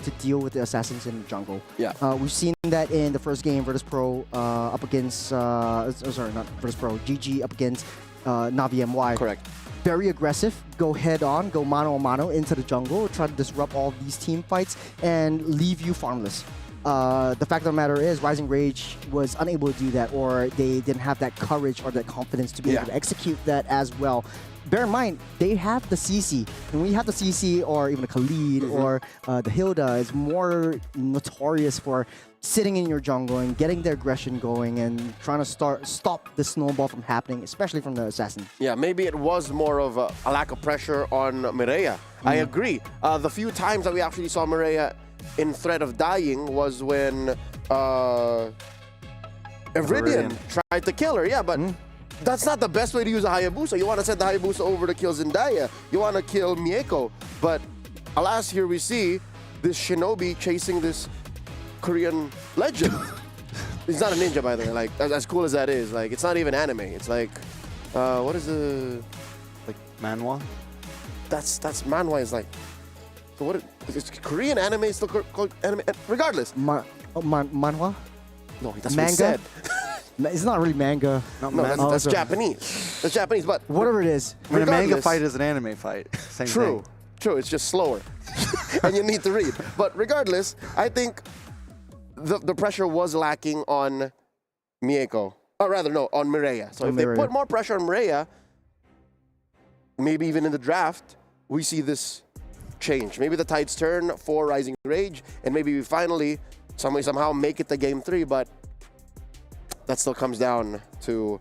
Speaker 1: to deal with the assassins in the jungle.
Speaker 3: Yeah.
Speaker 1: We've seen that in the first game, Virtus.pro up against, sorry, not Virtus.pro, GG up against Navi MY.
Speaker 3: Correct.
Speaker 1: Very aggressive, go head on, go mano a mano into the jungle, try to disrupt all these team fights, and leave you farmless. The fact of the matter is, Rising Rage was unable to do that, or they didn't have that courage or that confidence to be able to execute that as well. Bear in mind, they have the CC. And when you have the CC, or even a Khalid, or the Hilda, is more notorious for sitting in your jungle and getting their aggression going and trying to stop the snowball from happening, especially from the assassin.
Speaker 3: Yeah, maybe it was more of a lack of pressure on Mireia. I agree. The few times that we actually saw Mireia in threat of dying was when Iridian tried to kill her. Yeah, but that's not the best way to use a Hayabusa. You want to send the Hayabusa over to kill Zendaya. You want to kill Mieko. But alas, here we see this shinobi chasing this Korean legend. He's not a ninja, by the way. Like, as cool as that is, like, it's not even anime. It's like, what is the...
Speaker 2: Like manhwa?
Speaker 3: That's manhwa is like... So what is Korean anime still called anime? Regardless.
Speaker 1: Manhwa?
Speaker 3: No, that's
Speaker 1: manga?
Speaker 3: what he said.
Speaker 1: It's not really manga.
Speaker 3: No, that's Japanese. That's Japanese, but...
Speaker 1: Whatever it is.
Speaker 2: I mean, a manga fight is an anime fight. Same thing.
Speaker 3: True, it's just slower. And you need to read. But regardless, I think the pressure was lacking on Mieko. Or rather, no, on Mireia. So if they put more pressure on Mireia, maybe even in the draft, we see this change. Maybe the tides turn for Rising Rage, and maybe we finally, somehow make it to Game 3, but that still comes down to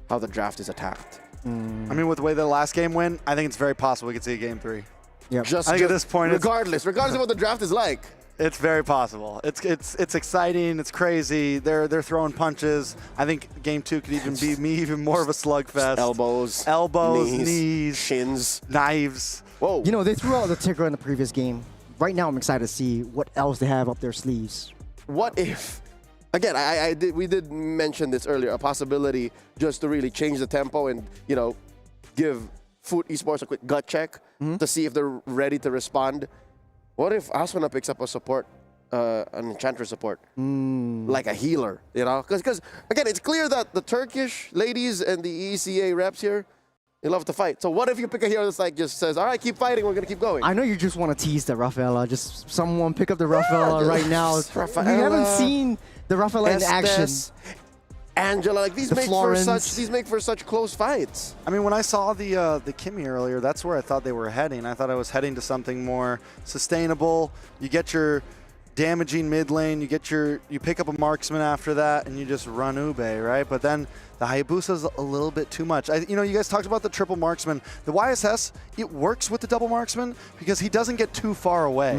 Speaker 3: how the draft is attacked.
Speaker 2: I mean, with the way the last game went, I think it's very possible we could see a Game 3.
Speaker 1: Yeah.
Speaker 2: I think at this point,
Speaker 3: regardless of what the draft is like.
Speaker 2: It's very possible. It's exciting. It's crazy. They're throwing punches. I think Game 2 could even be even more of a slugfest.
Speaker 3: Elbows,
Speaker 2: knees,
Speaker 3: shins,
Speaker 2: knives.
Speaker 3: Whoa!
Speaker 1: You know, they threw out the ticker in the previous game. Right now, I'm excited to see what else they have up their sleeves.
Speaker 3: What if? Again, we did mention this earlier. A possibility just to really change the tempo and give FUT Esports a quick gut check to see if they're ready to respond. What if Asuna picks up a support, an Enchantress support, like a healer, Because, again, it's clear that the Turkish ladies and the ECA reps here, they love to fight. So what if you pick a hero that's like just says, all right, keep fighting, we're going to keep going.
Speaker 1: I know you just want to tease the Rafaela. Just someone pick up the Rafaela right now.
Speaker 3: Rafaela,
Speaker 1: we haven't seen the Rafaela in action.
Speaker 3: Angela, like these make for such close fights.
Speaker 2: I mean, when I saw the Kimmy earlier, that's where I thought they were heading. I thought I was heading to something more sustainable. You get your damaging mid lane, you pick up a marksman after that, and you just run Ube, right? But then the Hayabusa's a little bit too much. You guys talked about the triple marksman. The YSS, it works with the double marksman because he doesn't get too far away,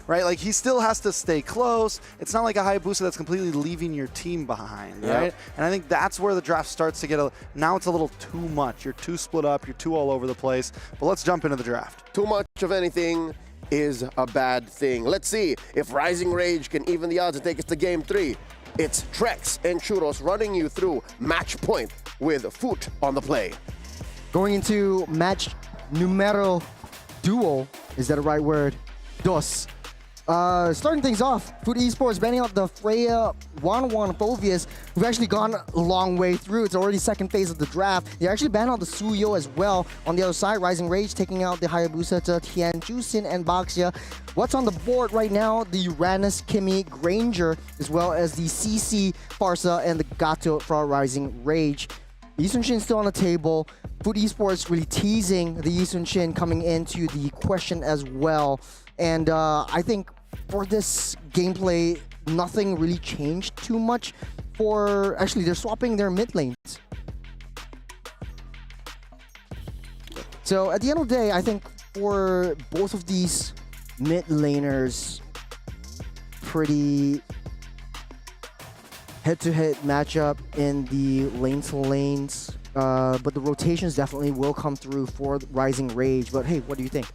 Speaker 2: right? Like, he still has to stay close. It's not like a Hayabusa that's completely leaving your team behind, right? And I think that's where the draft starts to get now it's a little too much. You're too split up. You're too all over the place. But let's jump into the draft.
Speaker 3: Too much of anything is a bad thing. Let's see if Rising Rage can even the odds and take us to Game 3. It's Trex and Churros running you through match point with FUT on the play.
Speaker 1: Going into match numero duo, is that a right word? Dos. Starting things off, FUT Esports banning out the Freya 1-1 Phovius. We've actually gone a long way through. It's already second phase of the draft. They actually banned out the Suyo as well. On the other side, Rising Rage taking out the Hayabusa to Tian, Jusin, and Baxia. What's on the board right now? The Uranus, Kimmy, Granger, as well as the CC, Farsa, and the Gato for Rising Rage. Yisun Shin still on the table. FUT Esports really teasing the Yisun Shin coming into the question as well. And I think for this gameplay, nothing really changed too much. Actually, they're swapping their mid lanes. So at the end of the day, I think for both of these mid laners, pretty head-to-head matchup in the lane-to-lanes. But the rotations definitely will come through for Rising Rage. But hey, what do you think?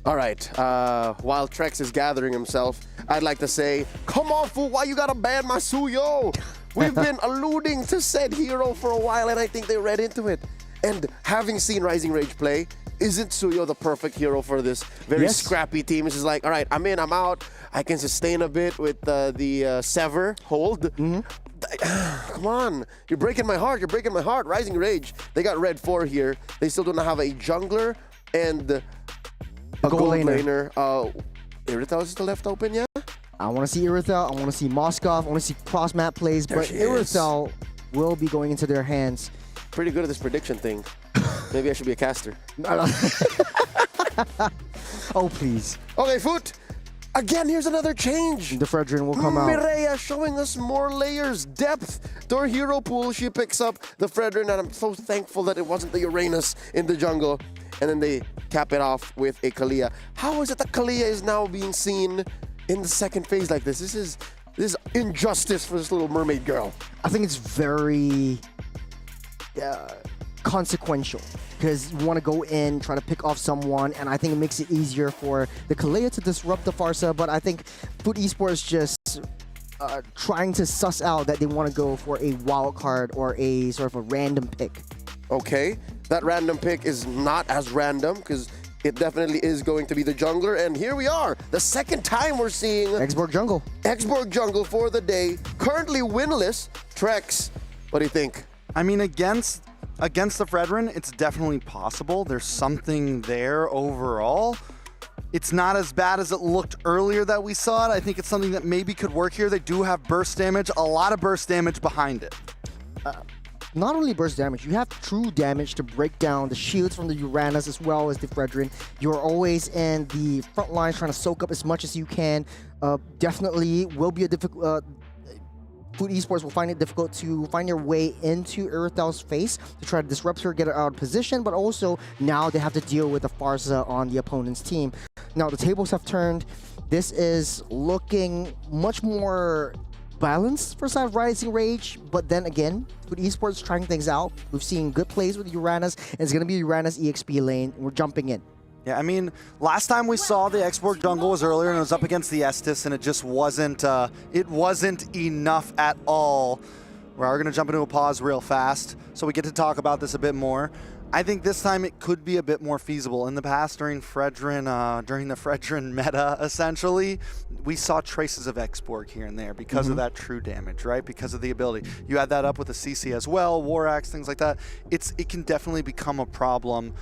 Speaker 3: All right, while Trex is gathering himself, I'd like to say, come on, fool, why you gotta ban my Suyo? We've been alluding to said hero for a while, and I think they read into it. And having seen Rising Rage play, isn't Suyo the perfect hero for this very scrappy team? It's just like, all right, I'm in, I'm out. I can sustain a bit with the Sever hold. Come on, you're breaking my heart, you're breaking my heart. Rising Rage, they got red 4 here. They still do not have a jungler and a gold laner. Irithel is still left open, yeah?
Speaker 1: I want to see Irithel, I want to see Moskov, I want to see cross-map plays, but Irithel will be going into their hands.
Speaker 3: Pretty good at this prediction thing. Maybe I should be a caster.
Speaker 1: Oh, please.
Speaker 3: Okay, FUT. Again, here's another change.
Speaker 1: The Fredrin will come out.
Speaker 3: Mireia showing us more layers, depth to her hero pool. She picks up the Fredrin, and I'm so thankful that it wasn't the Uranus in the jungle. And then they cap it off with a Kalia. How is it that Kalia is now being seen in the second phase like this. This is injustice for this little mermaid girl.
Speaker 1: I think it's very consequential because you want to go in, try to pick off someone, and I think it makes it easier for the Kalea to disrupt the Farsa, but I think FUT Esports just trying to suss out that they want to go for a wild card or a sort of a random pick.
Speaker 3: Okay, that random pick is not as random because it definitely is going to be the jungler, and here we are, the second time we're seeing
Speaker 1: Exborg Jungle.
Speaker 3: Exborg Jungle for the day, currently winless. Trex, what do you think?
Speaker 2: I mean, against the Fredrin, it's definitely possible. There's something there overall. It's not as bad as it looked earlier that we saw it. I think it's something that maybe could work here. They do have burst damage, a lot of burst damage behind it.
Speaker 1: Not only burst damage, you have true damage to break down the shields from the Uranus as well as the Fredrin. You're always in the front lines trying to soak up as much as you can. Definitely will be a difficult... FUT Esports will find it difficult to find their way into Erythel's face to try to disrupt her, get her out of position, but also now they have to deal with the Farsa on the opponent's team. Now the tables have turned. This is looking much more balanced for side of Rising Rage, but then again, FUT Esports trying things out. We've seen good plays with Uranus, and it's going to be Uranus EXP lane, and we're jumping in.
Speaker 2: Yeah, I mean, last time we saw the Exborg Jungle was earlier, and it was up against the Estes, and it just wasn't, it wasn't enough at all. We are going to jump into a pause real fast, so we get to talk about this a bit more. I think this time it could be a bit more feasible. In the past, during the Fredrin meta, essentially, we saw traces of Exborg here and there because of that true damage, right? Because of the ability. You add that up with the CC as well, War Axe, things like that. It can definitely become a problem.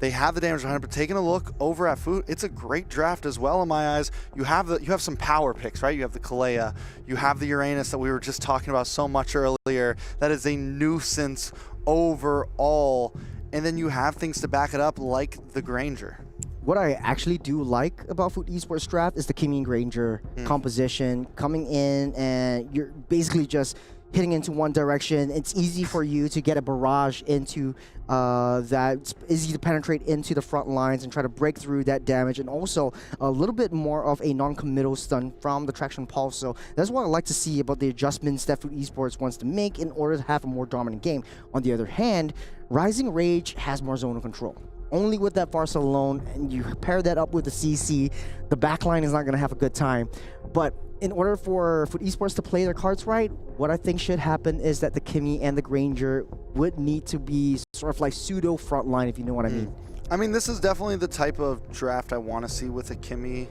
Speaker 2: They have the damage behind it, but taking a look over at FUT, it's a great draft as well in my eyes. You have some power picks, right? You have the Kalea, you have the Uranus that we were just talking about so much earlier. That is a nuisance overall. And then you have things to back it up like the Granger.
Speaker 1: What I actually do like about FUT Esports draft is the Kimmy and Granger composition. Coming in and you're basically just hitting into one direction. It's easy for you to get a barrage into that. It's easy to penetrate into the front lines and try to break through that damage, and also a little bit more of a non-committal stun from the Traction Pulse. So that's what I like to see about the adjustments that FUT Esports wants to make in order to have a more dominant game. On the other hand, Rising Rage has more zonal control. Only with that Farsa alone, and you pair that up with the CC, the backline is not going to have a good time. But in order for FUT Esports to play their cards right, what I think should happen is that the Kimmy and the Granger would need to be sort of like pseudo frontline, if you know what I mean.
Speaker 2: I mean, this is definitely the type of draft I want to see with a Kimmy.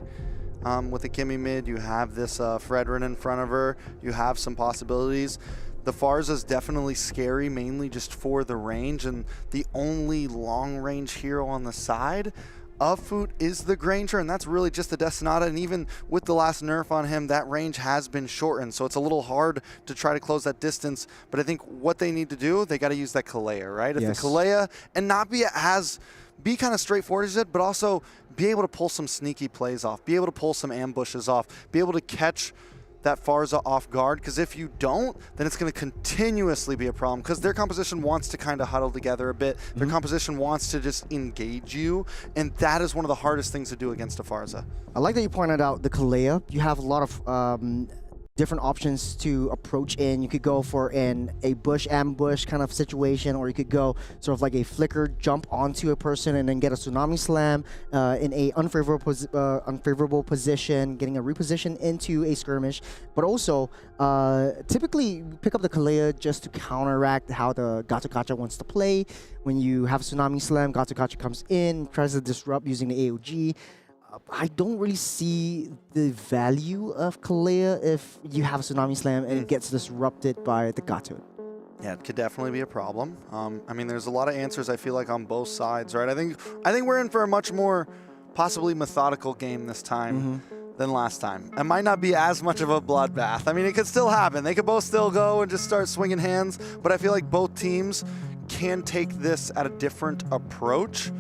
Speaker 2: With the Kimmy mid, you have this Fredrin in front of her. You have some possibilities. The Farsa is definitely scary, mainly just for the range, and the only long-range hero on the side of FUT is the Granger, and that's really just the Destinata, and even with the last nerf on him, that range has been shortened, so it's a little hard to try to close that distance. But I think what they need to do, they got to use that Kalea, right? If the Kalea, and not be kind of straightforward as it, but also be able to pull some sneaky plays off, be able to pull some ambushes off, be able to catch that Farsa off guard, because if you don't, then it's going to continuously be a problem, because their composition wants to kind of huddle together a bit. Their composition wants to just engage you, and that is one of the hardest things to do against a Farsa.
Speaker 1: I like that you pointed out the Kalea. You have a lot of different options to approach in. You could go for a bush ambush kind of situation, or you could go sort of like a flicker jump onto a person and then get a tsunami slam in a unfavorable position, getting a reposition into a skirmish. But also, typically pick up the Kalea just to counteract how the Gacha Gacha wants to play. When you have a tsunami slam, Gacha Gacha comes in, tries to disrupt using the AOG. I don't really see the value of Kalea if you have a Tsunami Slam and it gets disrupted by the Gato.
Speaker 2: Yeah, it could definitely be a problem. I mean, there's a lot of answers, I feel like, on both sides, right? I think we're in for a much more possibly methodical game this time than last time. It might not be as much of a bloodbath. I mean, it could still happen. They could both still go and just start swinging hands, but I feel like both teams can take this at a different approach.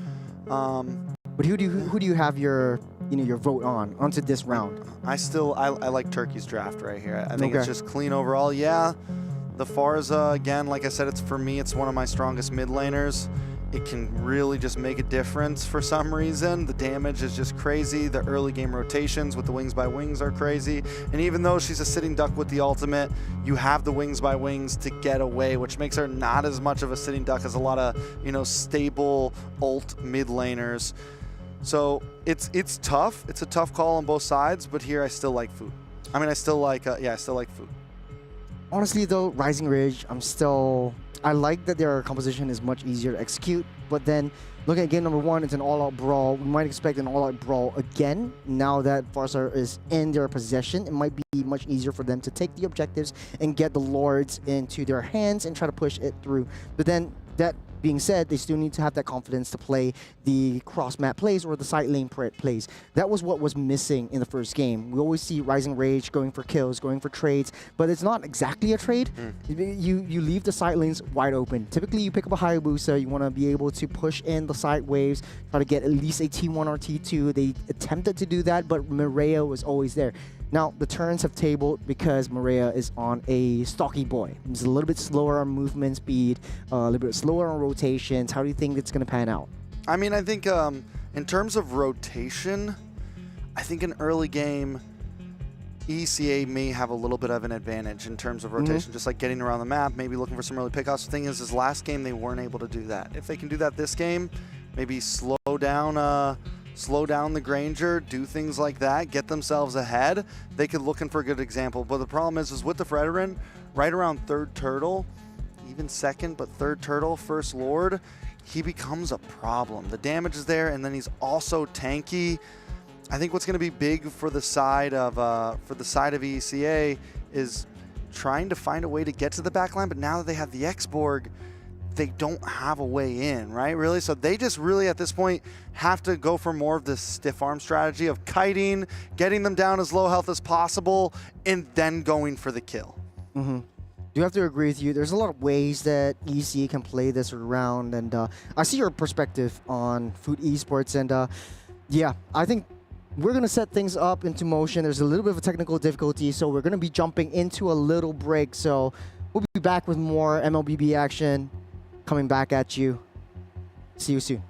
Speaker 1: But who do you have your vote onto this round?
Speaker 2: I like Turkey's draft right here. I think it's just clean overall. Yeah, the Farsa, again, like I said, for me, it's one of my strongest mid laners. it can really just make a difference for some reason. The damage is just crazy. The early game rotations with the wings by wings are crazy. And even though she's a sitting duck with the ultimate, you have the wings by wings to get away, which makes her not as much of a sitting duck as a lot of, you know, stable ult mid laners. So it's tough. It's a tough call on both sides, but here I still like FUT. I mean, I still like FUT.
Speaker 1: Honestly though, Rising Rage, I like that their composition is much easier to execute, but then looking at game number 1, it's an all-out brawl. We might expect an all-out brawl again. Now that Farsar is in their possession, it might be much easier for them to take the objectives and get the Lords into their hands and try to push it through. But then, that being said, they still need to have that confidence to play the cross-map plays or the side lane plays. That was what was missing in the first game. We always see Rising Rage going for kills, going for trades, but it's not exactly a trade. You leave the side lanes wide open. Typically, you pick up a Hayabusa, you want to be able to push in the side waves, try to get at least a T1 or T2. They attempted to do that, but Maria was always there. Now, the turns have tabled because Maria is on a stocky boy. He's a little bit slower on movement speed, a little bit slower on rotations. How do you think it's going to pan out?
Speaker 2: I mean, I think in terms of rotation, I think in early game, ECA may have a little bit of an advantage in terms of rotation, just like getting around the map, maybe looking for some early pickoffs. The thing is last game they weren't able to do that. If they can do that this game, maybe slow down the Granger, do things like that, get themselves ahead, they could looking for a good example. But the problem is with the Fredrin, right around third turtle, even second, but third turtle, first Lord, he becomes a problem. The damage is there, and then he's also tanky. I think what's going to be big for the side of ECA is trying to find a way to get to the backline. But now that they have the X-Borg, they don't have a way in, right? Really, so they just really at this point have to go for more of this stiff arm strategy of kiting, getting them down as low health as possible, and then going for the kill.
Speaker 1: Do you have to agree with you? There's a lot of ways that EC can play this around, and I see your perspective on FUT Esports, and yeah, I think we're going to set things up into motion. There's a little bit of a technical difficulty, so we're going to be jumping into a little break, so we'll be back with more MLBB action coming back at you. See you soon.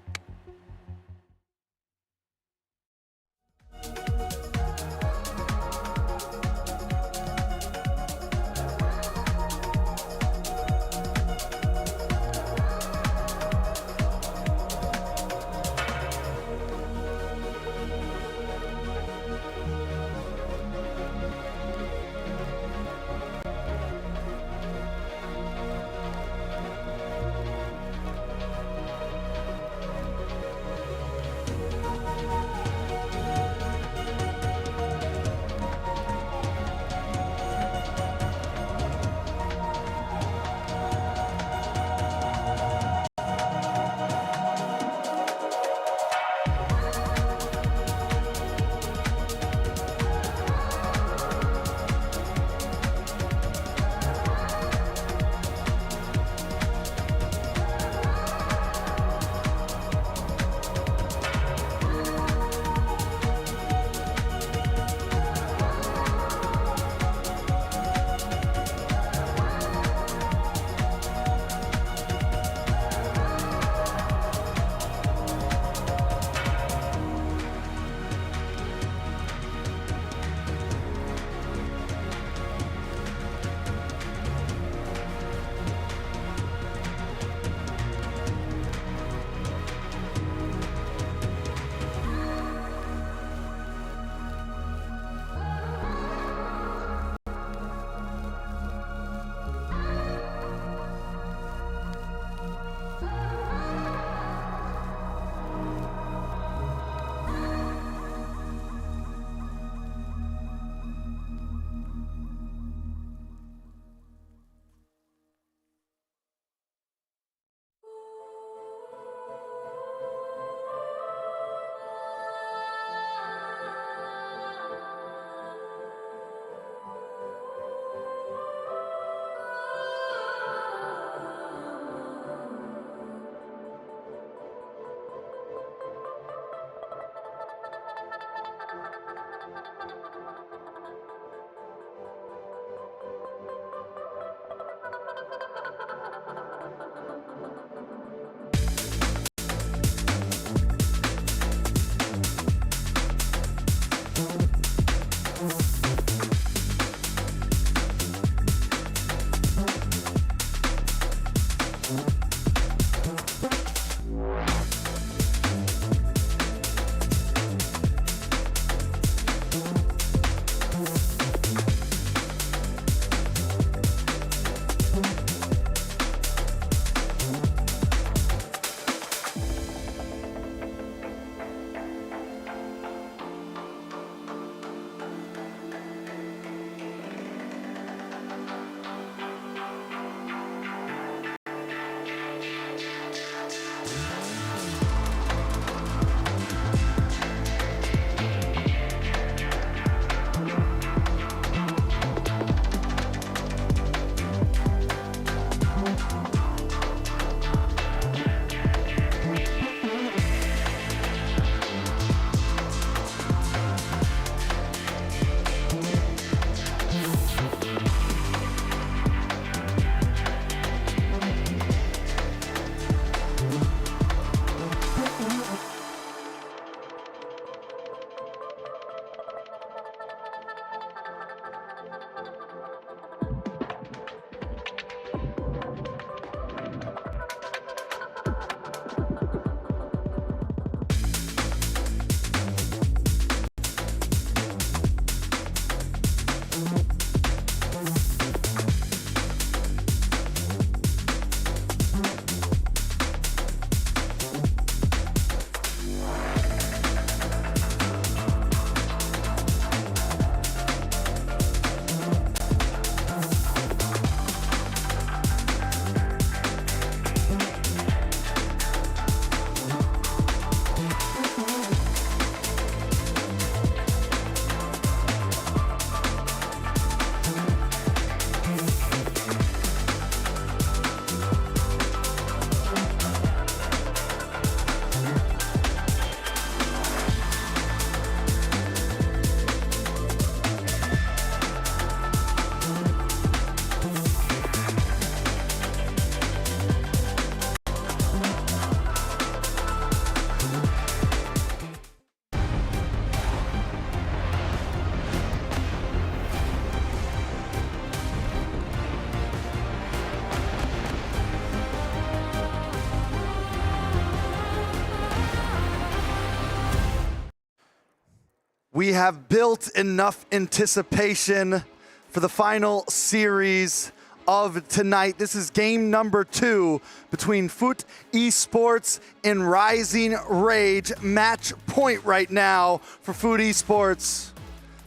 Speaker 2: We have built enough anticipation for the final series of tonight. This is game number 2 between FUT Esports and Rising Rage. Match point right now for FUT Esports.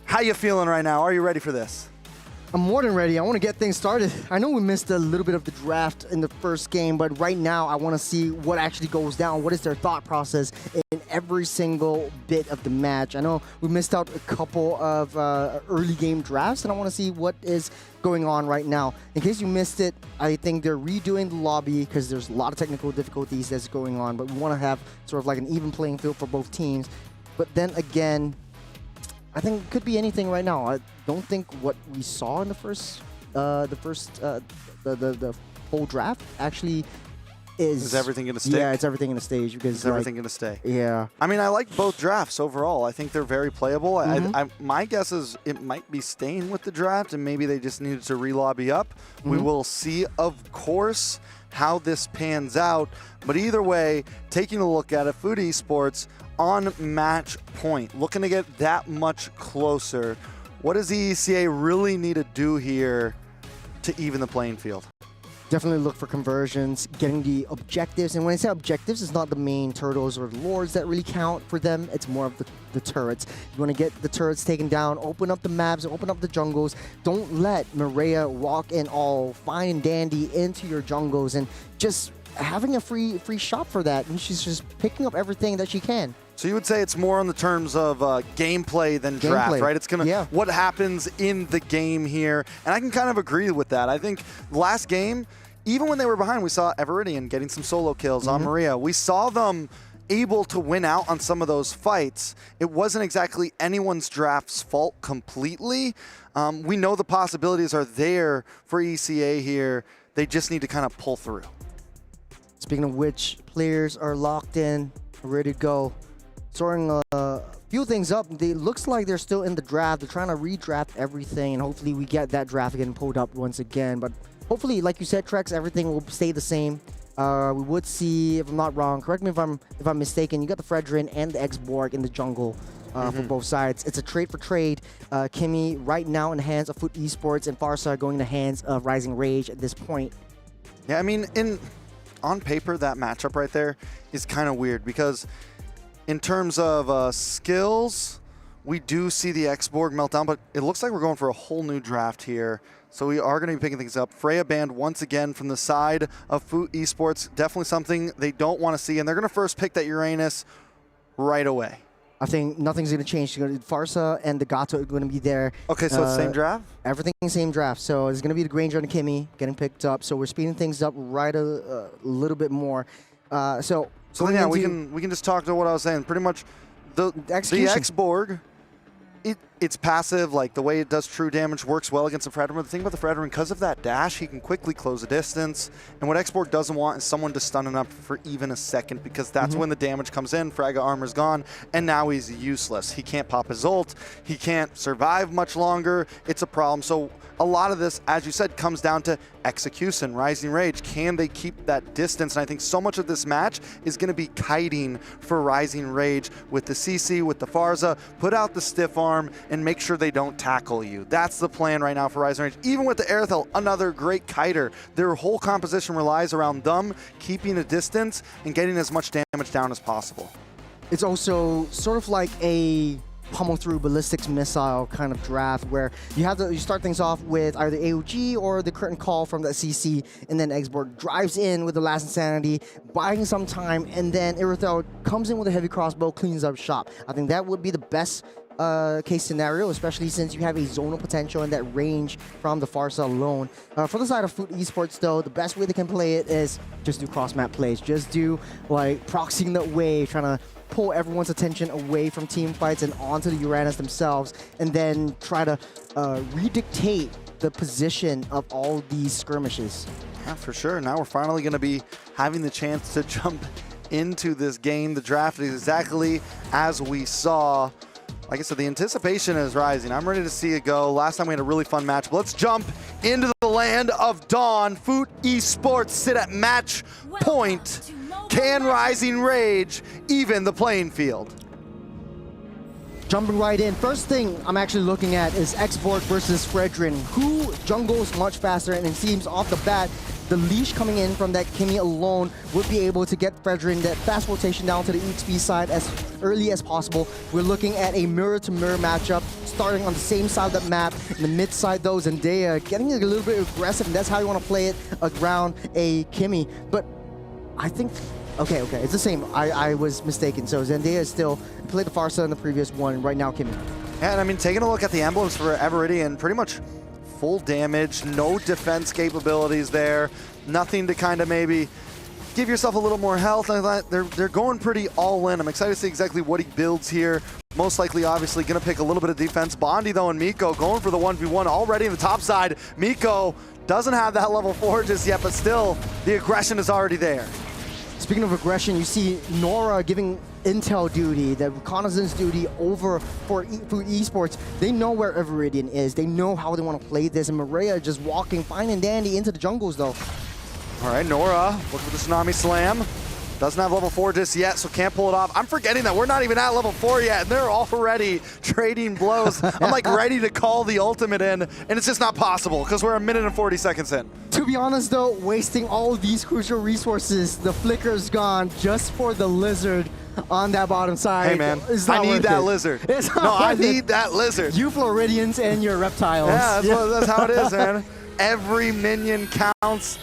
Speaker 2: How you feeling right now? Are you ready for this?
Speaker 1: I'm more than ready. I want to get things started. I know we missed a little bit of the draft in the first game, but right now I want to see what actually goes down. What is their thought process in every single bit of the match? I know we missed out a couple of early game drafts, and I want to see what is going on right now. In case you missed it, I think they're redoing the lobby because there's a lot of technical difficulties that's going on, but we want to have sort of like an even playing field for both teams. But then again, I think it could be anything right now. I don't think what we saw in the whole draft actually
Speaker 2: Is everything going to stay?
Speaker 1: Yeah, it's everything in the stage because
Speaker 2: is everything going to stay?
Speaker 1: Yeah.
Speaker 2: I mean, I like both drafts overall. I think they're very playable. My guess is it might be staying with the draft, and maybe they just needed to re-lobby up. We will see, of course, how this pans out. But either way, taking a look at it, FUT Esports on match point, looking to get that much closer. What does the ECA really need to do here to even the playing field?
Speaker 1: Definitely look for conversions, getting the objectives. And when I say objectives, it's not the main turtles or the lords that really count for them. It's more of the turrets. You want to get the turrets taken down, open up the maps, open up the jungles. Don't let Maria walk in all fine and dandy into your jungles and just having a free shot for that. And she's just picking up everything that she can.
Speaker 2: So you would say it's more on the terms of gameplay than draft, right? It's gonna what happens in the game here, and I can kind of agree with that. I think last game, even when they were behind, we saw Everidian getting some solo kills on Maria. We saw them able to win out on some of those fights. It wasn't exactly anyone's draft's fault completely. We know the possibilities are there for ECA here. They just need to kind of pull through.
Speaker 1: Speaking of which, players are locked in, ready to go. Sorting a few things up. It looks like they're still in the draft. They're trying to redraft everything, and hopefully we get that draft getting pulled up once again. But hopefully, like you said, Trex, everything will stay the same. We would see, if I'm not wrong, correct me if I'm mistaken, you got the Fredrin and the X-Borg in the jungle for both sides. It's a trade for trade. Kimmy right now in the hands of FUT Esports, and Farsa going in the hands of Rising Rage at this point.
Speaker 2: Yeah, I mean, on paper, that matchup right there is kind of weird because in terms of skills, we do see the X-Borg meltdown, but it looks like we're going for a whole new draft here. So we are going to be picking things up. Freya banned once again from the side of FUT Esports. Definitely something they don't want to see, and they're going to first pick that Uranus right away.
Speaker 1: I think nothing's going to change. Farsa and the Gato are going to be there.
Speaker 2: Okay, so it's same draft?
Speaker 1: Everything same draft. So it's going to be the Granger and the Kimmy getting picked up. So we're speeding things up right a little bit more. So
Speaker 2: then, yeah, we can just talk to what I was saying. Pretty much the X-Borg, it's passive, like the way it does true damage works well against the Fredrin. But the thing about the Fredrin, because of that dash, he can quickly close a distance. And what X-Borg doesn't want is someone to stun him up for even a second, because that's when the damage comes in. Fragga armor's gone, and now he's useless. He can't pop his ult. He can't survive much longer. It's a problem. So a lot of this, as you said, comes down to execution, Rising Rage. Can they keep that distance? And I think so much of this match is going to be kiting for Rising Rage with the CC, with the Farsa. Put out the stiff arm and make sure they don't tackle you. That's the plan right now for Rising Rage. Even with the Aerithel, another great kiter. Their whole composition relies around them keeping a distance and getting as much damage down as possible.
Speaker 1: It's also sort of like a pummel through ballistics missile kind of draft where you start things off with either AOG or the curtain call from the CC, and then X-Borg drives in with the last insanity, buying some time, and then Aerithel comes in with a heavy crossbow, cleans up shop. I think that would be the best case scenario, especially since you have a zonal potential and that range from the Farsa alone. For the side of FUT Esports though, the best way they can play it is just do cross map plays. Just do like proxying that wave, trying to pull everyone's attention away from team fights and onto the Uranus themselves, and then try to redictate the position of all these skirmishes.
Speaker 2: Yeah, for sure. Now we're finally going to be having the chance to jump into this game. The draft is exactly as we saw. Like I said, the anticipation is rising. I'm ready to see it go. Last time we had a really fun match. But let's jump into the land of Dawn. FUT Esports sit at match point. Can Rising Rage even the playing field?
Speaker 1: Jumping right in, first thing I'm actually looking at is Xborg versus Fredrin. Who jungles much faster, and it seems off the bat, the leash coming in from that Kimmy alone would be able to get Fredrin that fast rotation down to the EXP side as early as possible. We're looking at a mirror-to-mirror matchup, starting on the same side of the map. In the mid side though, Zendaya getting a little bit aggressive, and that's how you want to play it around a Kimmy. But I think, okay, it's the same. I was mistaken. So Zendaya is still played the Farsa in the previous one, right now Kimmy.
Speaker 2: Yeah, and I mean, taking a look at the emblems for Everidian, pretty much full damage, no defense capabilities there, nothing to kind of maybe give yourself a little more health. They're going pretty all in. I'm excited to see exactly what he builds here. Most likely, obviously, going to pick a little bit of defense. Bondi, though, and Miko going for the 1v1 already in the top side. Miko doesn't have that level 4 just yet, but still, the aggression is already there.
Speaker 1: Speaking of aggression, you see Nora giving intel duty, the reconnaissance duty over for FUT Esports. They know where Everidian is. They know how they want to play this, and Maria just walking fine and dandy into the jungles, though.
Speaker 2: All right, Nora looking for the Tsunami Slam. Doesn't have level 4 just yet, so can't pull it off. I'm forgetting that we're not even at level 4 yet, and they're already trading blows. I'm like ready to call the ultimate in, and it's just not possible because we're 1 minute and 40 seconds in.
Speaker 1: To be honest though, wasting all these crucial resources, the flicker's gone just for the lizard on that bottom side.
Speaker 2: Hey man, I need that lizard. I need that lizard.
Speaker 1: You Floridians and your reptiles.
Speaker 2: Yeah, that's how it is, man. Every minion counts.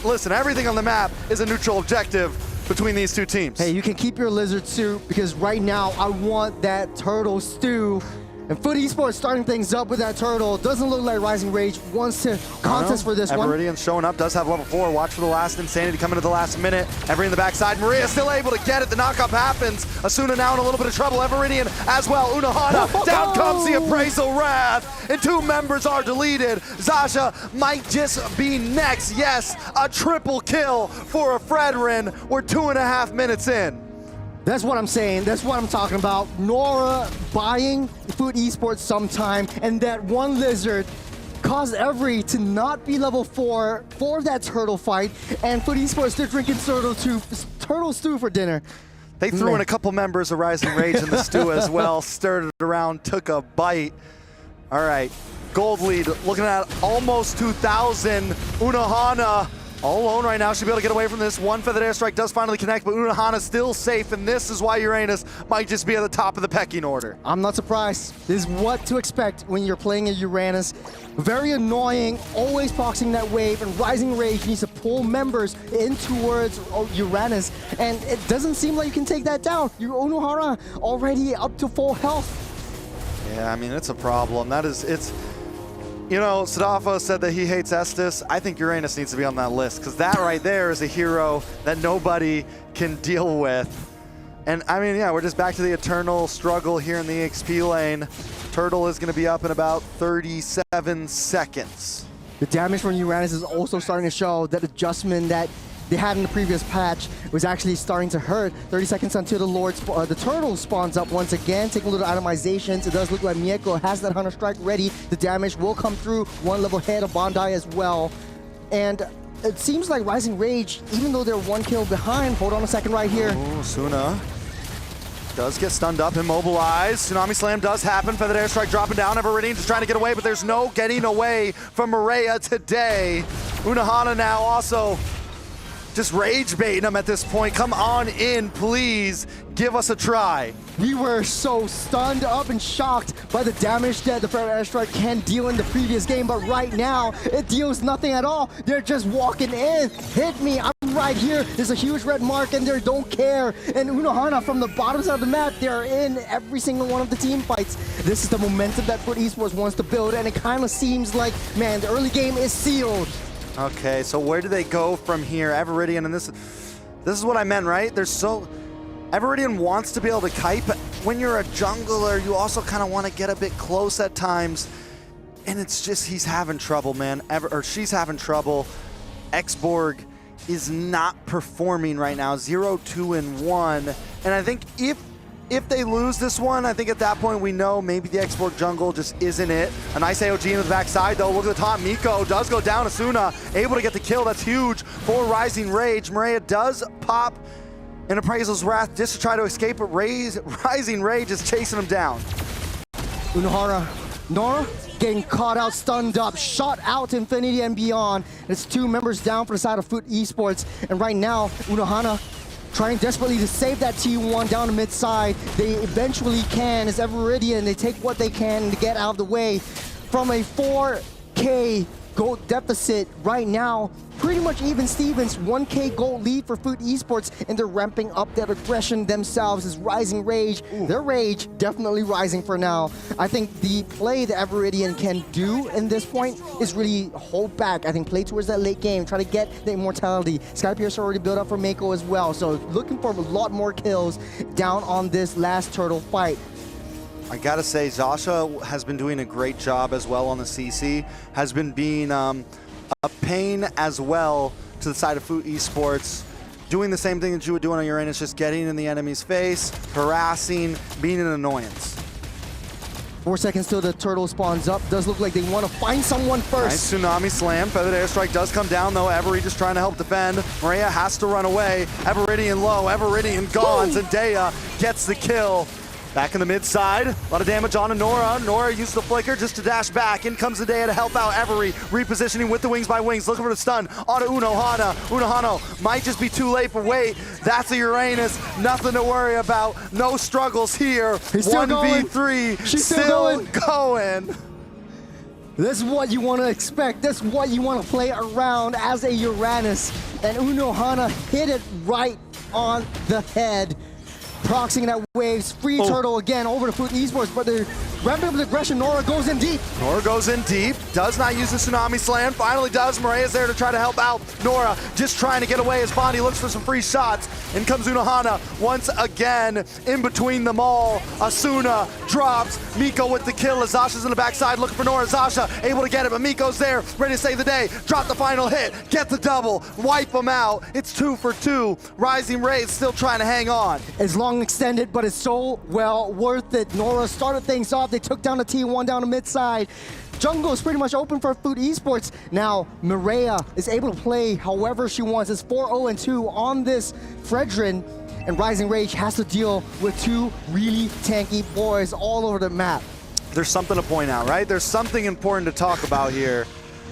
Speaker 2: Listen, everything on the map is a neutral objective between these two teams.
Speaker 1: Hey, you can keep your lizard suit because right now I want that turtle stew. And FUT Esports starting things up with that turtle. Doesn't look like Rising Rage wants to contest for this one.
Speaker 2: Everidian's showing up, does have level 4. Watch for the last Insanity coming to the last minute. Every in the backside. Maria still able to get it. The knockup happens. Asuna now in a little bit of trouble. Everidian as well. Unahana. Down comes the Appraisal Wrath. And 2 members are deleted. Zasha might just be next. Yes, a triple kill for a Fredrin. We're 2.5 minutes in.
Speaker 1: That's what I'm saying. That's what I'm talking about. Nora buying FUT Esports sometime, and that one lizard caused Every to not be level 4 for that turtle fight, and FUT Esports, they're drinking turtle stew for dinner.
Speaker 2: They threw in a couple members of Rising Rage in the stew as well, stirred it around, took a bite. All right, gold lead, looking at almost 2,000. Unahana all alone right now, should be able to get away from this. One feathered airstrike does finally connect, but Unahana's still safe, and this is why Uranus might just be at the top of the pecking order.
Speaker 1: I'm not surprised. This is what to expect when you're playing a Uranus. Very annoying, always proxying that wave, and Rising Rage needs to pull members in towards Uranus, and it doesn't seem like you can take that down. Your Unohana already up to full health.
Speaker 2: Yeah, I mean, it's a problem. You know, Sadafa said that he hates Estes. I think Uranus needs to be on that list, because that right there is a hero that nobody can deal with. And I mean, yeah, we're just back to the eternal struggle here in the EXP lane. Turtle is going to be up in about 37 seconds.
Speaker 1: The damage from Uranus is also starting to show that adjustment that they had in the previous patch was actually starting to hurt. 30 seconds until the turtle spawns up once again, taking a little itemizations. It does look like Mieko has that Hunter Strike ready. The damage will come through. 1 level ahead of Bondi as well. And it seems like Rising Rage, even though they're 1 kill behind, hold on a second right here.
Speaker 2: Oh, Suna does get stunned up, immobilized. Tsunami Slam does happen. Feathered Airstrike dropping down. Everridian just trying to get away, but there's no getting away from Maria today. Unahana now also just rage baiting him at this point. Come on in, please. Give us a try.
Speaker 1: We were so stunned up and shocked by the damage that the Feathered Airstrike can deal in the previous game, but right now, it deals nothing at all. They're just walking in. Hit me, I'm right here. There's a huge red mark and they don't care. And Unohana from the bottom side of the map, they're in every single one of the team fights. This is the momentum that FUT Esports wants to build, and it kind of seems like, man, the early game is sealed.
Speaker 2: Okay, so where do they go from here? Everridian, and this is what I meant, right? Everridian wants to be able to kite, but when you're a jungler, you also kind of want to get a bit close at times. And it's just, he's having trouble, man. She's having trouble. Xborg is not performing right now. 0-2-1. And I think if they lose this one, I think at that point we know maybe the Xborg jungle just isn't it. A nice AOG in the backside though. Look at the top. Miko does go down. Asuna able to get the kill. That's huge for Rising Rage. Maria does pop in Appraisal's Wrath just to try to escape, but Rising Rage is chasing him down.
Speaker 1: Unohana, Nora getting caught out, stunned up, shot out to infinity and beyond. It's 2 members down for the side of FUT Esports. And right now, Unohana trying desperately to save that T1 down the mid side. They eventually can, as Everiridian, they take what they can to get out of the way. From a 4K gold deficit right now, pretty much even Stevens, 1K gold lead for FUT Esports, and they're ramping up their aggression themselves as Rising Rage. Their rage definitely rising for now. I think the play that Everiridian can do in this point is really hold back. I think play towards that late game, try to get the immortality. Skypiercer already built up for Mako as well, so looking for a lot more kills down on this last turtle fight.
Speaker 2: I gotta say, Zasha has been doing a great job as well on the CC, has been being a pain as well to the side of FUT Esports, doing the same thing that you would do on Uranus, just getting in the enemy's face, harassing, being an annoyance.
Speaker 1: 4 seconds till the turtle spawns up. Does look like they want to find someone first.
Speaker 2: Nice Tsunami Slam. Feathered Airstrike does come down though. Every just trying to help defend. Maria has to run away. Everiridian low. Everiridian gone. Zendaya gets the kill. Back in the mid side, a lot of damage on to Nora. Nora used the flicker just to dash back. In comes Zendaya to help out Every, repositioning with the wings by wings, looking for the stun onto Unohana. Unohana might just be too late, but wait, that's a Uranus. Nothing to worry about. No struggles here.
Speaker 1: He's still
Speaker 2: 1v3,
Speaker 1: She's still
Speaker 2: going.
Speaker 1: This is what you want to expect. This is what you want to play around as a Uranus. And Unohana hit it right on the head. Proxying that waves, free turtle again over to FUT Esports, but they're ramping up the aggression. Nora goes in deep.
Speaker 2: Nora goes in deep, does not use the Tsunami Slam, finally does. Maria's there to try to help out Nora, just trying to get away as Bondi looks for some free shots. In comes Unohana once again, in between them all. Asuna drops, Miko with the kill as Zasha's in the backside looking for Nora. Zasha able to get it, but Miko's there, ready to save the day. Drop the final hit, get the double, wipe them out. It's 2 for 2. Rising Rage still trying to hang on.
Speaker 1: It's long extended, but it's so well worth it. Nora started things off. They took down the T1 down the mid side. Jungle is pretty much open for FUT Esports. Now, Mireia is able to play however she wants. It's 4-0-2 on this Fredrin, and Rising Rage has to deal with 2 really tanky boys all over the map.
Speaker 2: There's something to point out, right? There's something important to talk about here.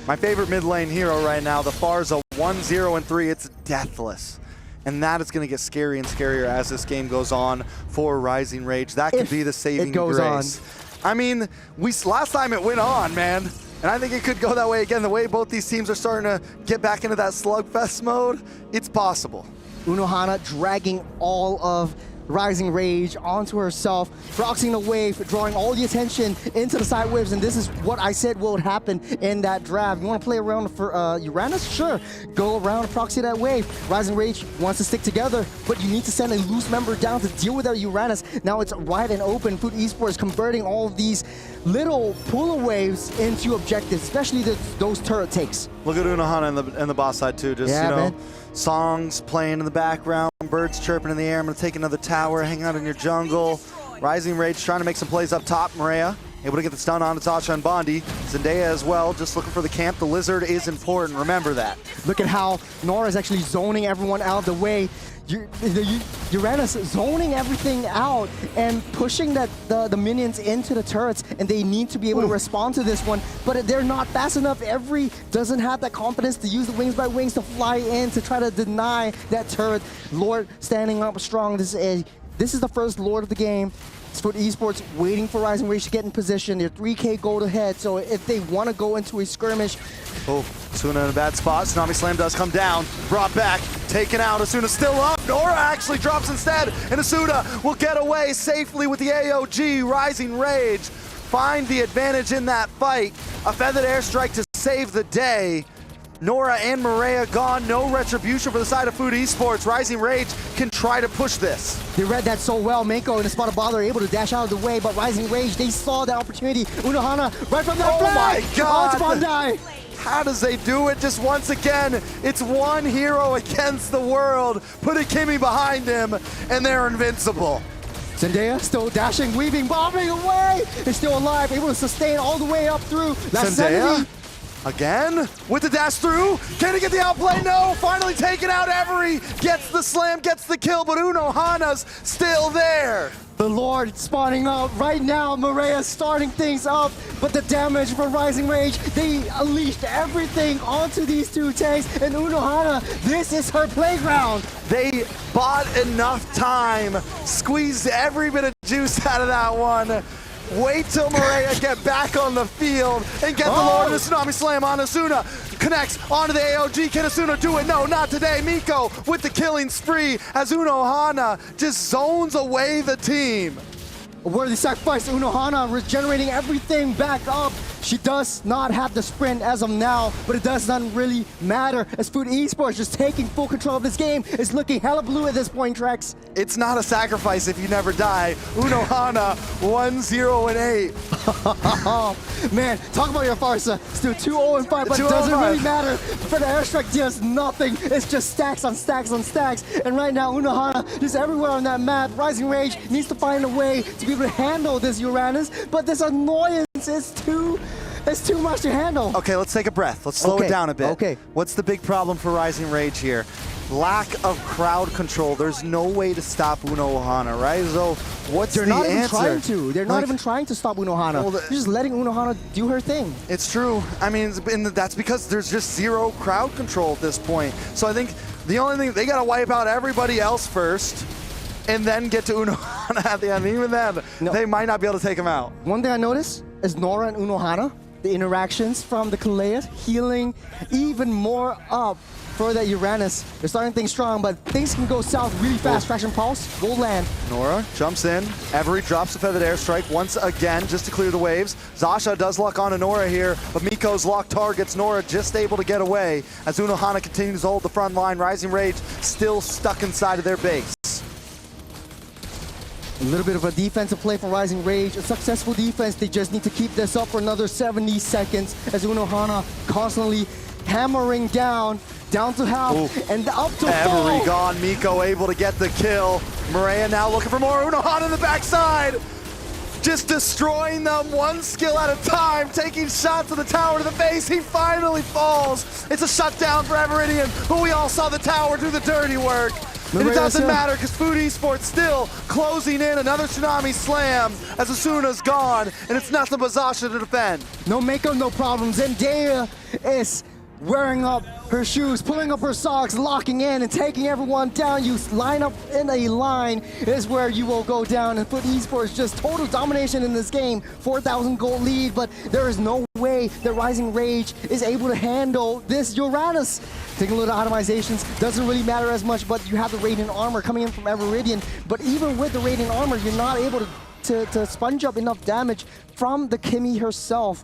Speaker 2: My favorite mid lane hero right now, the Farza 1-0-3, it's Deathless. And that is going to get scary and scarier as this game goes on for Rising Rage. That could be the saving grace. I mean, last time it went on, man. And I think it could go that way again. The way both these teams are starting to get back into that slugfest mode, it's possible.
Speaker 1: Unohana dragging all of Rising Rage onto herself, proxying the wave, drawing all the attention into the side waves, and this is what I said would happen in that draft. You want to play around for Uranus? Sure. Go around and proxy that wave. Rising Rage wants to stick together, but you need to send a loose member down to deal with that Uranus. Now it's wide and open. FUT Esports converting all of these little pull waves into objectives, especially those turret takes.
Speaker 2: Look at Unohana in the boss side too. Just, you know, man. Songs playing in the background, birds chirping in the air. I'm going to take another tower, hang out in your jungle. Rising Rage trying to make some plays up top. Maria able to get the stun on Tasha and Bondi. Zendaya as well, just looking for the camp. The Lizard is important, remember that.
Speaker 1: Look at how Nora is actually zoning everyone out of the way. Uranus zoning everything out and pushing the minions into the turrets, and they need to be able to respond to this one, but they're not fast enough. Every doesn't have that confidence to use the wings by wings to fly in to try to deny that turret. Lord standing up strong. This is the first Lord of the game. It's FUT Esports waiting for Rising Rage to get in position. They're 3K gold ahead, so if they want to go into a skirmish.
Speaker 2: Oh, Asuna in a bad spot. Tsunami Slam does come down. Brought back, taken out. Asuna still up. Nora actually drops instead, and Asuna will get away safely with the AOG. Rising Rage find the advantage in that fight. A feathered airstrike to save the day. Nora and Mireia gone, no retribution for the side of FUT Esports. Rising Rage can try to push this.
Speaker 1: They read that so well. Mako in the spot of bother able to dash out of the way, but Rising Rage, they saw that opportunity. Unohana right from that flag.
Speaker 2: My God!
Speaker 1: Oh, it's Bondi.
Speaker 2: How does they do it? Just once again, it's one hero against the world. Put a Kimmy behind him, and they're invincible.
Speaker 1: Zendaya still dashing, weaving, bombing away. Is still alive, able to sustain all the way up through. That's
Speaker 2: Zendaya? Again, with the dash through. Can he get the outplay? No, finally taken out. Every gets the slam, gets the kill, but Uno Hana's still there.
Speaker 1: The Lord spawning out right now. Maria starting things up, but the damage from Rising Rage, they unleashed everything onto these two tanks, and Uno Hana, this is her playground.
Speaker 2: They bought enough time, squeezed every bit of juice out of that one. Wait till Maria get back on the field and get the Lord of the Tsunami Slam on Asuna. Connects onto the AOG. Can Asuna do it? No, not today. Miko with the killing spree as Uno Hana just zones away the team.
Speaker 1: A worthy sacrifice. Uno Hana regenerating everything back up. She does not have the sprint as of now, but it does not really matter as FUT Esports just taking full control of this game. It's looking hella blue at this point, Trex.
Speaker 2: It's not a sacrifice if you never die. Uno Hana 1-0-8.
Speaker 1: Man, talk about your Farsa. Still 2-0-5, but it doesn't really matter. For the airstrike does nothing. It's just stacks on stacks on stacks. And right now, Uno Hana is everywhere on that map. Rising Rage needs to find a way to be able to handle this Uranus, but this annoyance is too much to handle.
Speaker 2: Okay, let's take a breath. Let's slow it down a bit.
Speaker 1: Okay.
Speaker 2: What's the big problem for Rising Rage here? Lack of crowd control. There's no way to stop Uno Hana, right? So what's the answer?
Speaker 1: They're not even trying to. They're not even trying to stop Uno Hana. They're just letting Uno Hana do her thing.
Speaker 2: It's true. I mean, that's because there's just zero crowd control at this point. So I think the only thing, they got to wipe out everybody else first and then get to Uno Hana at the end. Even then, they might not be able to take him out.
Speaker 1: One thing I noticed is Nora and Uno Hana, the interactions from the Kaleas healing even more up for that Uranus. They're starting things strong, but things can go south really fast. Fraction Pulse will land.
Speaker 2: Nora jumps in. Every drops a feathered airstrike once again just to clear the waves. Zasha does luck on Nora here, but Miko's lock targets Nora just able to get away as Uno Hana continues to hold the front line. Rising Rage still stuck inside of their base.
Speaker 1: A little bit of a defensive play for Rising Rage. A successful defense. They just need to keep this up for another 70 seconds as Uno Hana constantly hammering down to half, and up to
Speaker 2: Every
Speaker 1: full.
Speaker 2: gone. Miko able to get the kill. Maria now looking for more. Uno Hana in the backside. Just destroying them one skill at a time, taking shots of the tower to the face. He finally falls. It's a shutdown for Everidian, who we all saw the tower do the dirty work. And it doesn't matter because FUT Esports still closing in another Tsunami Slam as Asuna's gone, and it's nothing but Zasha to defend.
Speaker 1: No Mako, no problems. Zendaya is wearing up her shoes, pulling up her socks, locking in and taking everyone down. You line up in a line is where you will go down. And FUT Esports just total domination in this game. 4,000 gold lead, but there is no way that Rising Rage is able to handle this Uranus. Taking a little atomizations, doesn't really matter as much, but you have the Radiant Armor coming in from Everidian. But even with the Radiant Armor, you're not able to sponge up enough damage from the Kimmy herself.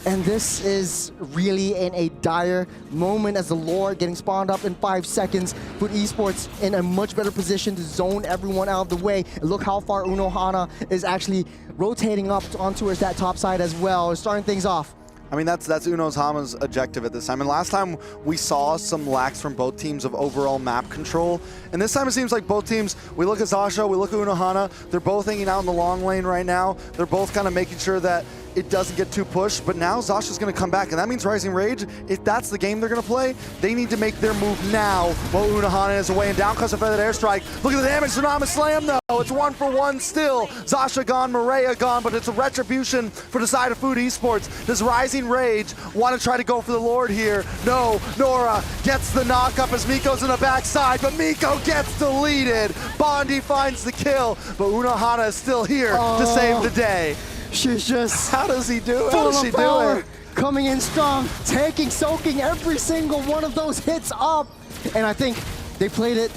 Speaker 1: And this is really in a dire moment as the Lord getting spawned up in 5 seconds. FUT Esports in a much better position to zone everyone out of the way. And look how far Uno Hana is actually rotating up onto that top side as well, starting things off.
Speaker 2: I mean, that's Uno Hana's objective at this time. And last time we saw some lacks from both teams of overall map control. And this time it seems like both teams, we look at Zasha, we look at Uno Hana, they're both hanging out in the long lane right now. They're both kind of making sure that it doesn't get too pushed, but now Zasha's gonna come back, and that means Rising Rage, if that's the game they're gonna play, they need to make their move now while Uno Hana is away, and down comes a feathered airstrike. Look at the damage, Tsunami Slam though, it's 1-for-1 still. Zasha gone, Maria gone, but it's a retribution for the side of FUT Esports. Does Rising Rage want to try to go for the Lord here? No, Nora gets the knock up as Miko's in the backside, but Miko gets deleted. Bondi finds the kill, but Uno Hana is still here to save the day.
Speaker 1: She's just...
Speaker 2: How does he do it?
Speaker 1: Full
Speaker 2: How does she
Speaker 1: of
Speaker 2: do
Speaker 1: power,
Speaker 2: it?
Speaker 1: coming in strong, soaking every single one of those hits up. And I think they played it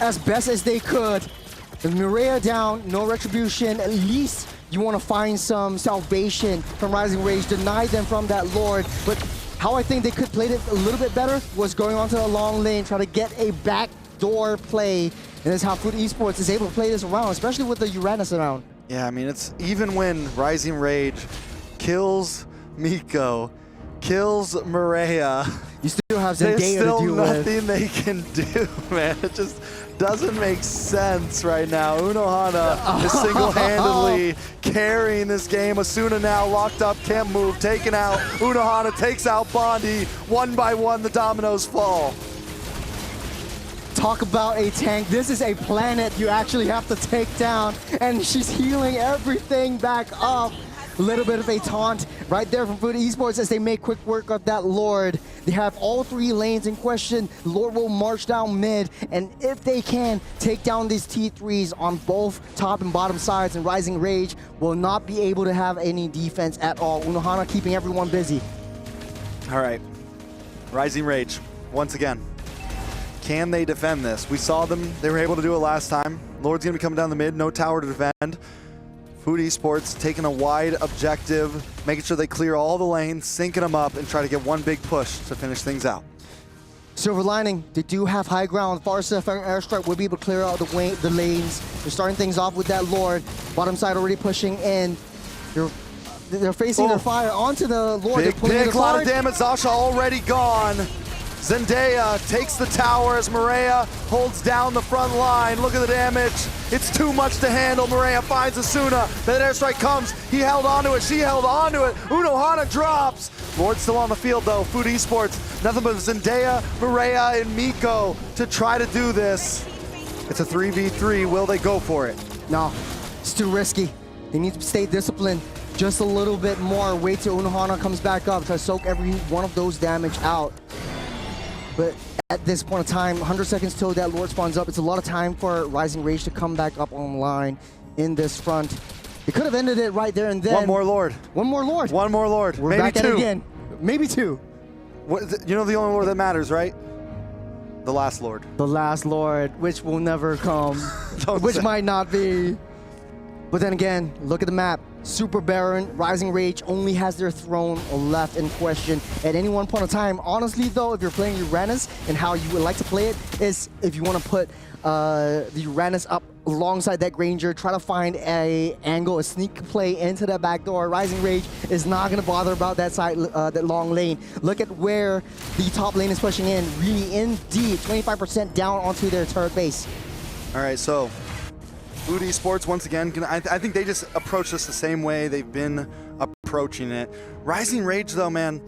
Speaker 1: as best as they could. With Mireia down, no retribution, at least you want to find some salvation from Rising Rage, deny them from that Lord. But how I think they could play it a little bit better was going onto the long lane, try to get a backdoor play. And that's how FUT Esports is able to play this around, especially with the Uranus around.
Speaker 2: Yeah, I mean, it's even when Rising Rage kills Miko, kills Mireia.
Speaker 1: You still have
Speaker 2: There's
Speaker 1: Zendaya
Speaker 2: still
Speaker 1: to deal with.
Speaker 2: nothing they can do, man. It just doesn't make sense right now. Unohana is single-handedly carrying this game. Asuna now locked up, can't move, taken out. Unohana takes out Bondi. One by one, the dominoes fall.
Speaker 1: Talk about a tank. This is a planet you actually have to take down, and she's healing everything back up. A little bit of a taunt right there from FUT Esports as they make quick work of that Lord. They have all 3 lanes in question. Lord will march down mid, and if they can, take down these T3s on both top and bottom sides, and Rising Rage will not be able to have any defense at all. Unohana keeping everyone busy.
Speaker 2: All right, Rising Rage, once again. Can they defend this? We saw them, they were able to do it last time. Lord's gonna be coming down the mid, no tower to defend. FUT Esports taking a wide objective, making sure they clear all the lanes, syncing them up, and try to get one big push to finish things out.
Speaker 1: Silver lining, they do have high ground. fiercest airstrike will be able to clear out the lanes. They're starting things off with that Lord. Bottom side already pushing in. They're facing their fire onto the Lord.
Speaker 2: Big pick, a lot of damage. Zasha already gone. Zendaya takes the tower as Maria holds down the front line. Look at the damage. It's too much to handle. Maria finds Asuna. That airstrike comes. He held onto it. She held onto it. Unohana drops. Lord's still on the field though. FUT Esports, nothing but Zendaya, Maria, and Miko to try to do this. It's a 3v3. Will they go for it?
Speaker 1: No, it's too risky. They need to stay disciplined just a little bit more. Wait till Unohana comes back up. Try to soak every one of those damage out. But at this point in time, 100 seconds till that Lord spawns up. It's a lot of time for Rising Rage to come back up online in this front. They could have ended it right there and then.
Speaker 2: One more Lord.
Speaker 1: One more Lord.
Speaker 2: One more Lord.
Speaker 1: We're
Speaker 2: maybe
Speaker 1: back
Speaker 2: two.
Speaker 1: at it again. Maybe 2.
Speaker 2: You know the only Lord that matters, right? The last Lord.
Speaker 1: The last Lord, which will never come. Which might not be. But then again, look at the map. Super barren. Rising Rage only has their throne left in question at any one point in time. Honestly, though, if you're playing Uranus and how you would like to play it is if you want to put the Uranus up alongside that Granger, try to find a angle, a sneak play into that back door. Rising Rage is not going to bother about that side, that long lane. Look at where the top lane is pushing in, really in deep, 25% down onto their turret base.
Speaker 2: All right, so FUT Esports, once again, I think they just approach this the same way they've been approaching it. Rising Rage, though, man,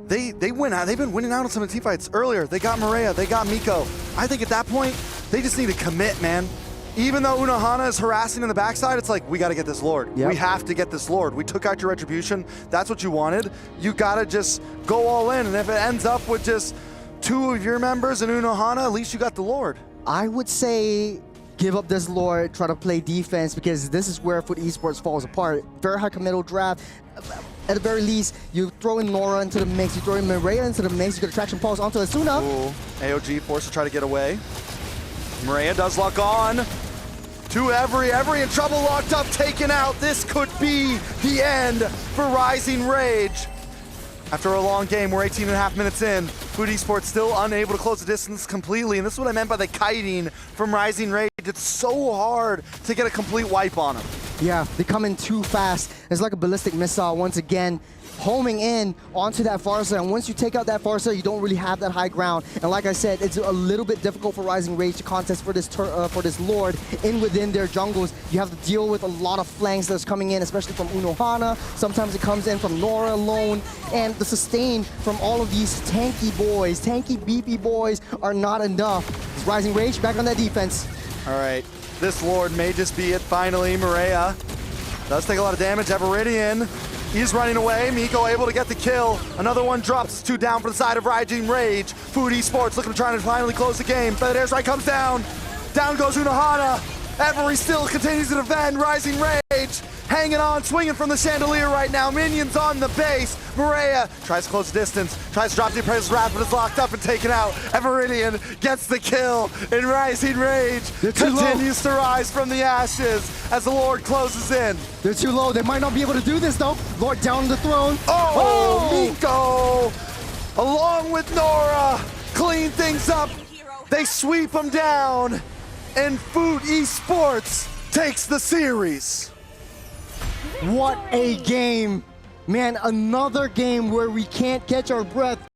Speaker 2: they win out. They've been winning out on some of the team fights earlier. They got Maria, they got Miko. I think at that point, they just need to commit, man. Even though Unohana is harassing in the backside, it's like, we got to get this Lord. Yep. We have to get this Lord. We took out your retribution. That's what you wanted. You got to just go all in. And if it ends up with just 2 of your members and Unohana, at least you got the Lord.
Speaker 1: I would say give up this Lord, try to play defense, because this is where FUT Esports falls apart. Very high committal draft. At the very least, you throw in Nora into the mix, you throw in Maria into the mix, you get a traction pulse onto Asuna.
Speaker 2: Ooh. AOG forced to try to get away. Maria does lock on to Every in trouble, locked up, taken out. This could be the end for Rising Rage. After a long game, we're 18.5 minutes in. FUT Esports still unable to close the distance completely, and this is what I meant by the kiting from Rising Rage. It's so hard to get a complete wipe on them.
Speaker 1: Yeah, they come in too fast. It's like a ballistic missile once again, homing in onto that Farsa, and once you take out that Farsa, you don't really have that high ground. And like I said, it's a little bit difficult for Rising Rage to contest for this Lord within their jungles. You have to deal with a lot of flanks that's coming in, especially from Unohana. Sometimes it comes in from Nora alone, and the sustain from all of these tanky boys, tanky beefy boys, are not enough. It's Rising Rage back on that defense.
Speaker 2: All right, this Lord may just be it finally. Maria does take a lot of damage. Everidian, he's running away. Miko able to get the kill. Another one drops. 2 down for the side of Rising Rage. FUT Esports looking to try to finally close the game. But airstrike comes down. Down goes Unohana. Every still continues to defend. Rising Rage hanging on, swinging from the chandelier right now. Minions on the base. Maria tries to close the distance, tries to drop the Apprentice's Wrath, but it's locked up and taken out. Everidian gets the kill, and Rising Rage continues to rise from the ashes as the Lord closes in.
Speaker 1: They're too low. They might not be able to do this, though. Lord down the throne.
Speaker 2: Oh, Miko, along with Nora, clean things up. They sweep them down, and FUT Esports takes the series.
Speaker 1: What a game. Man, another game where we can't catch our breath.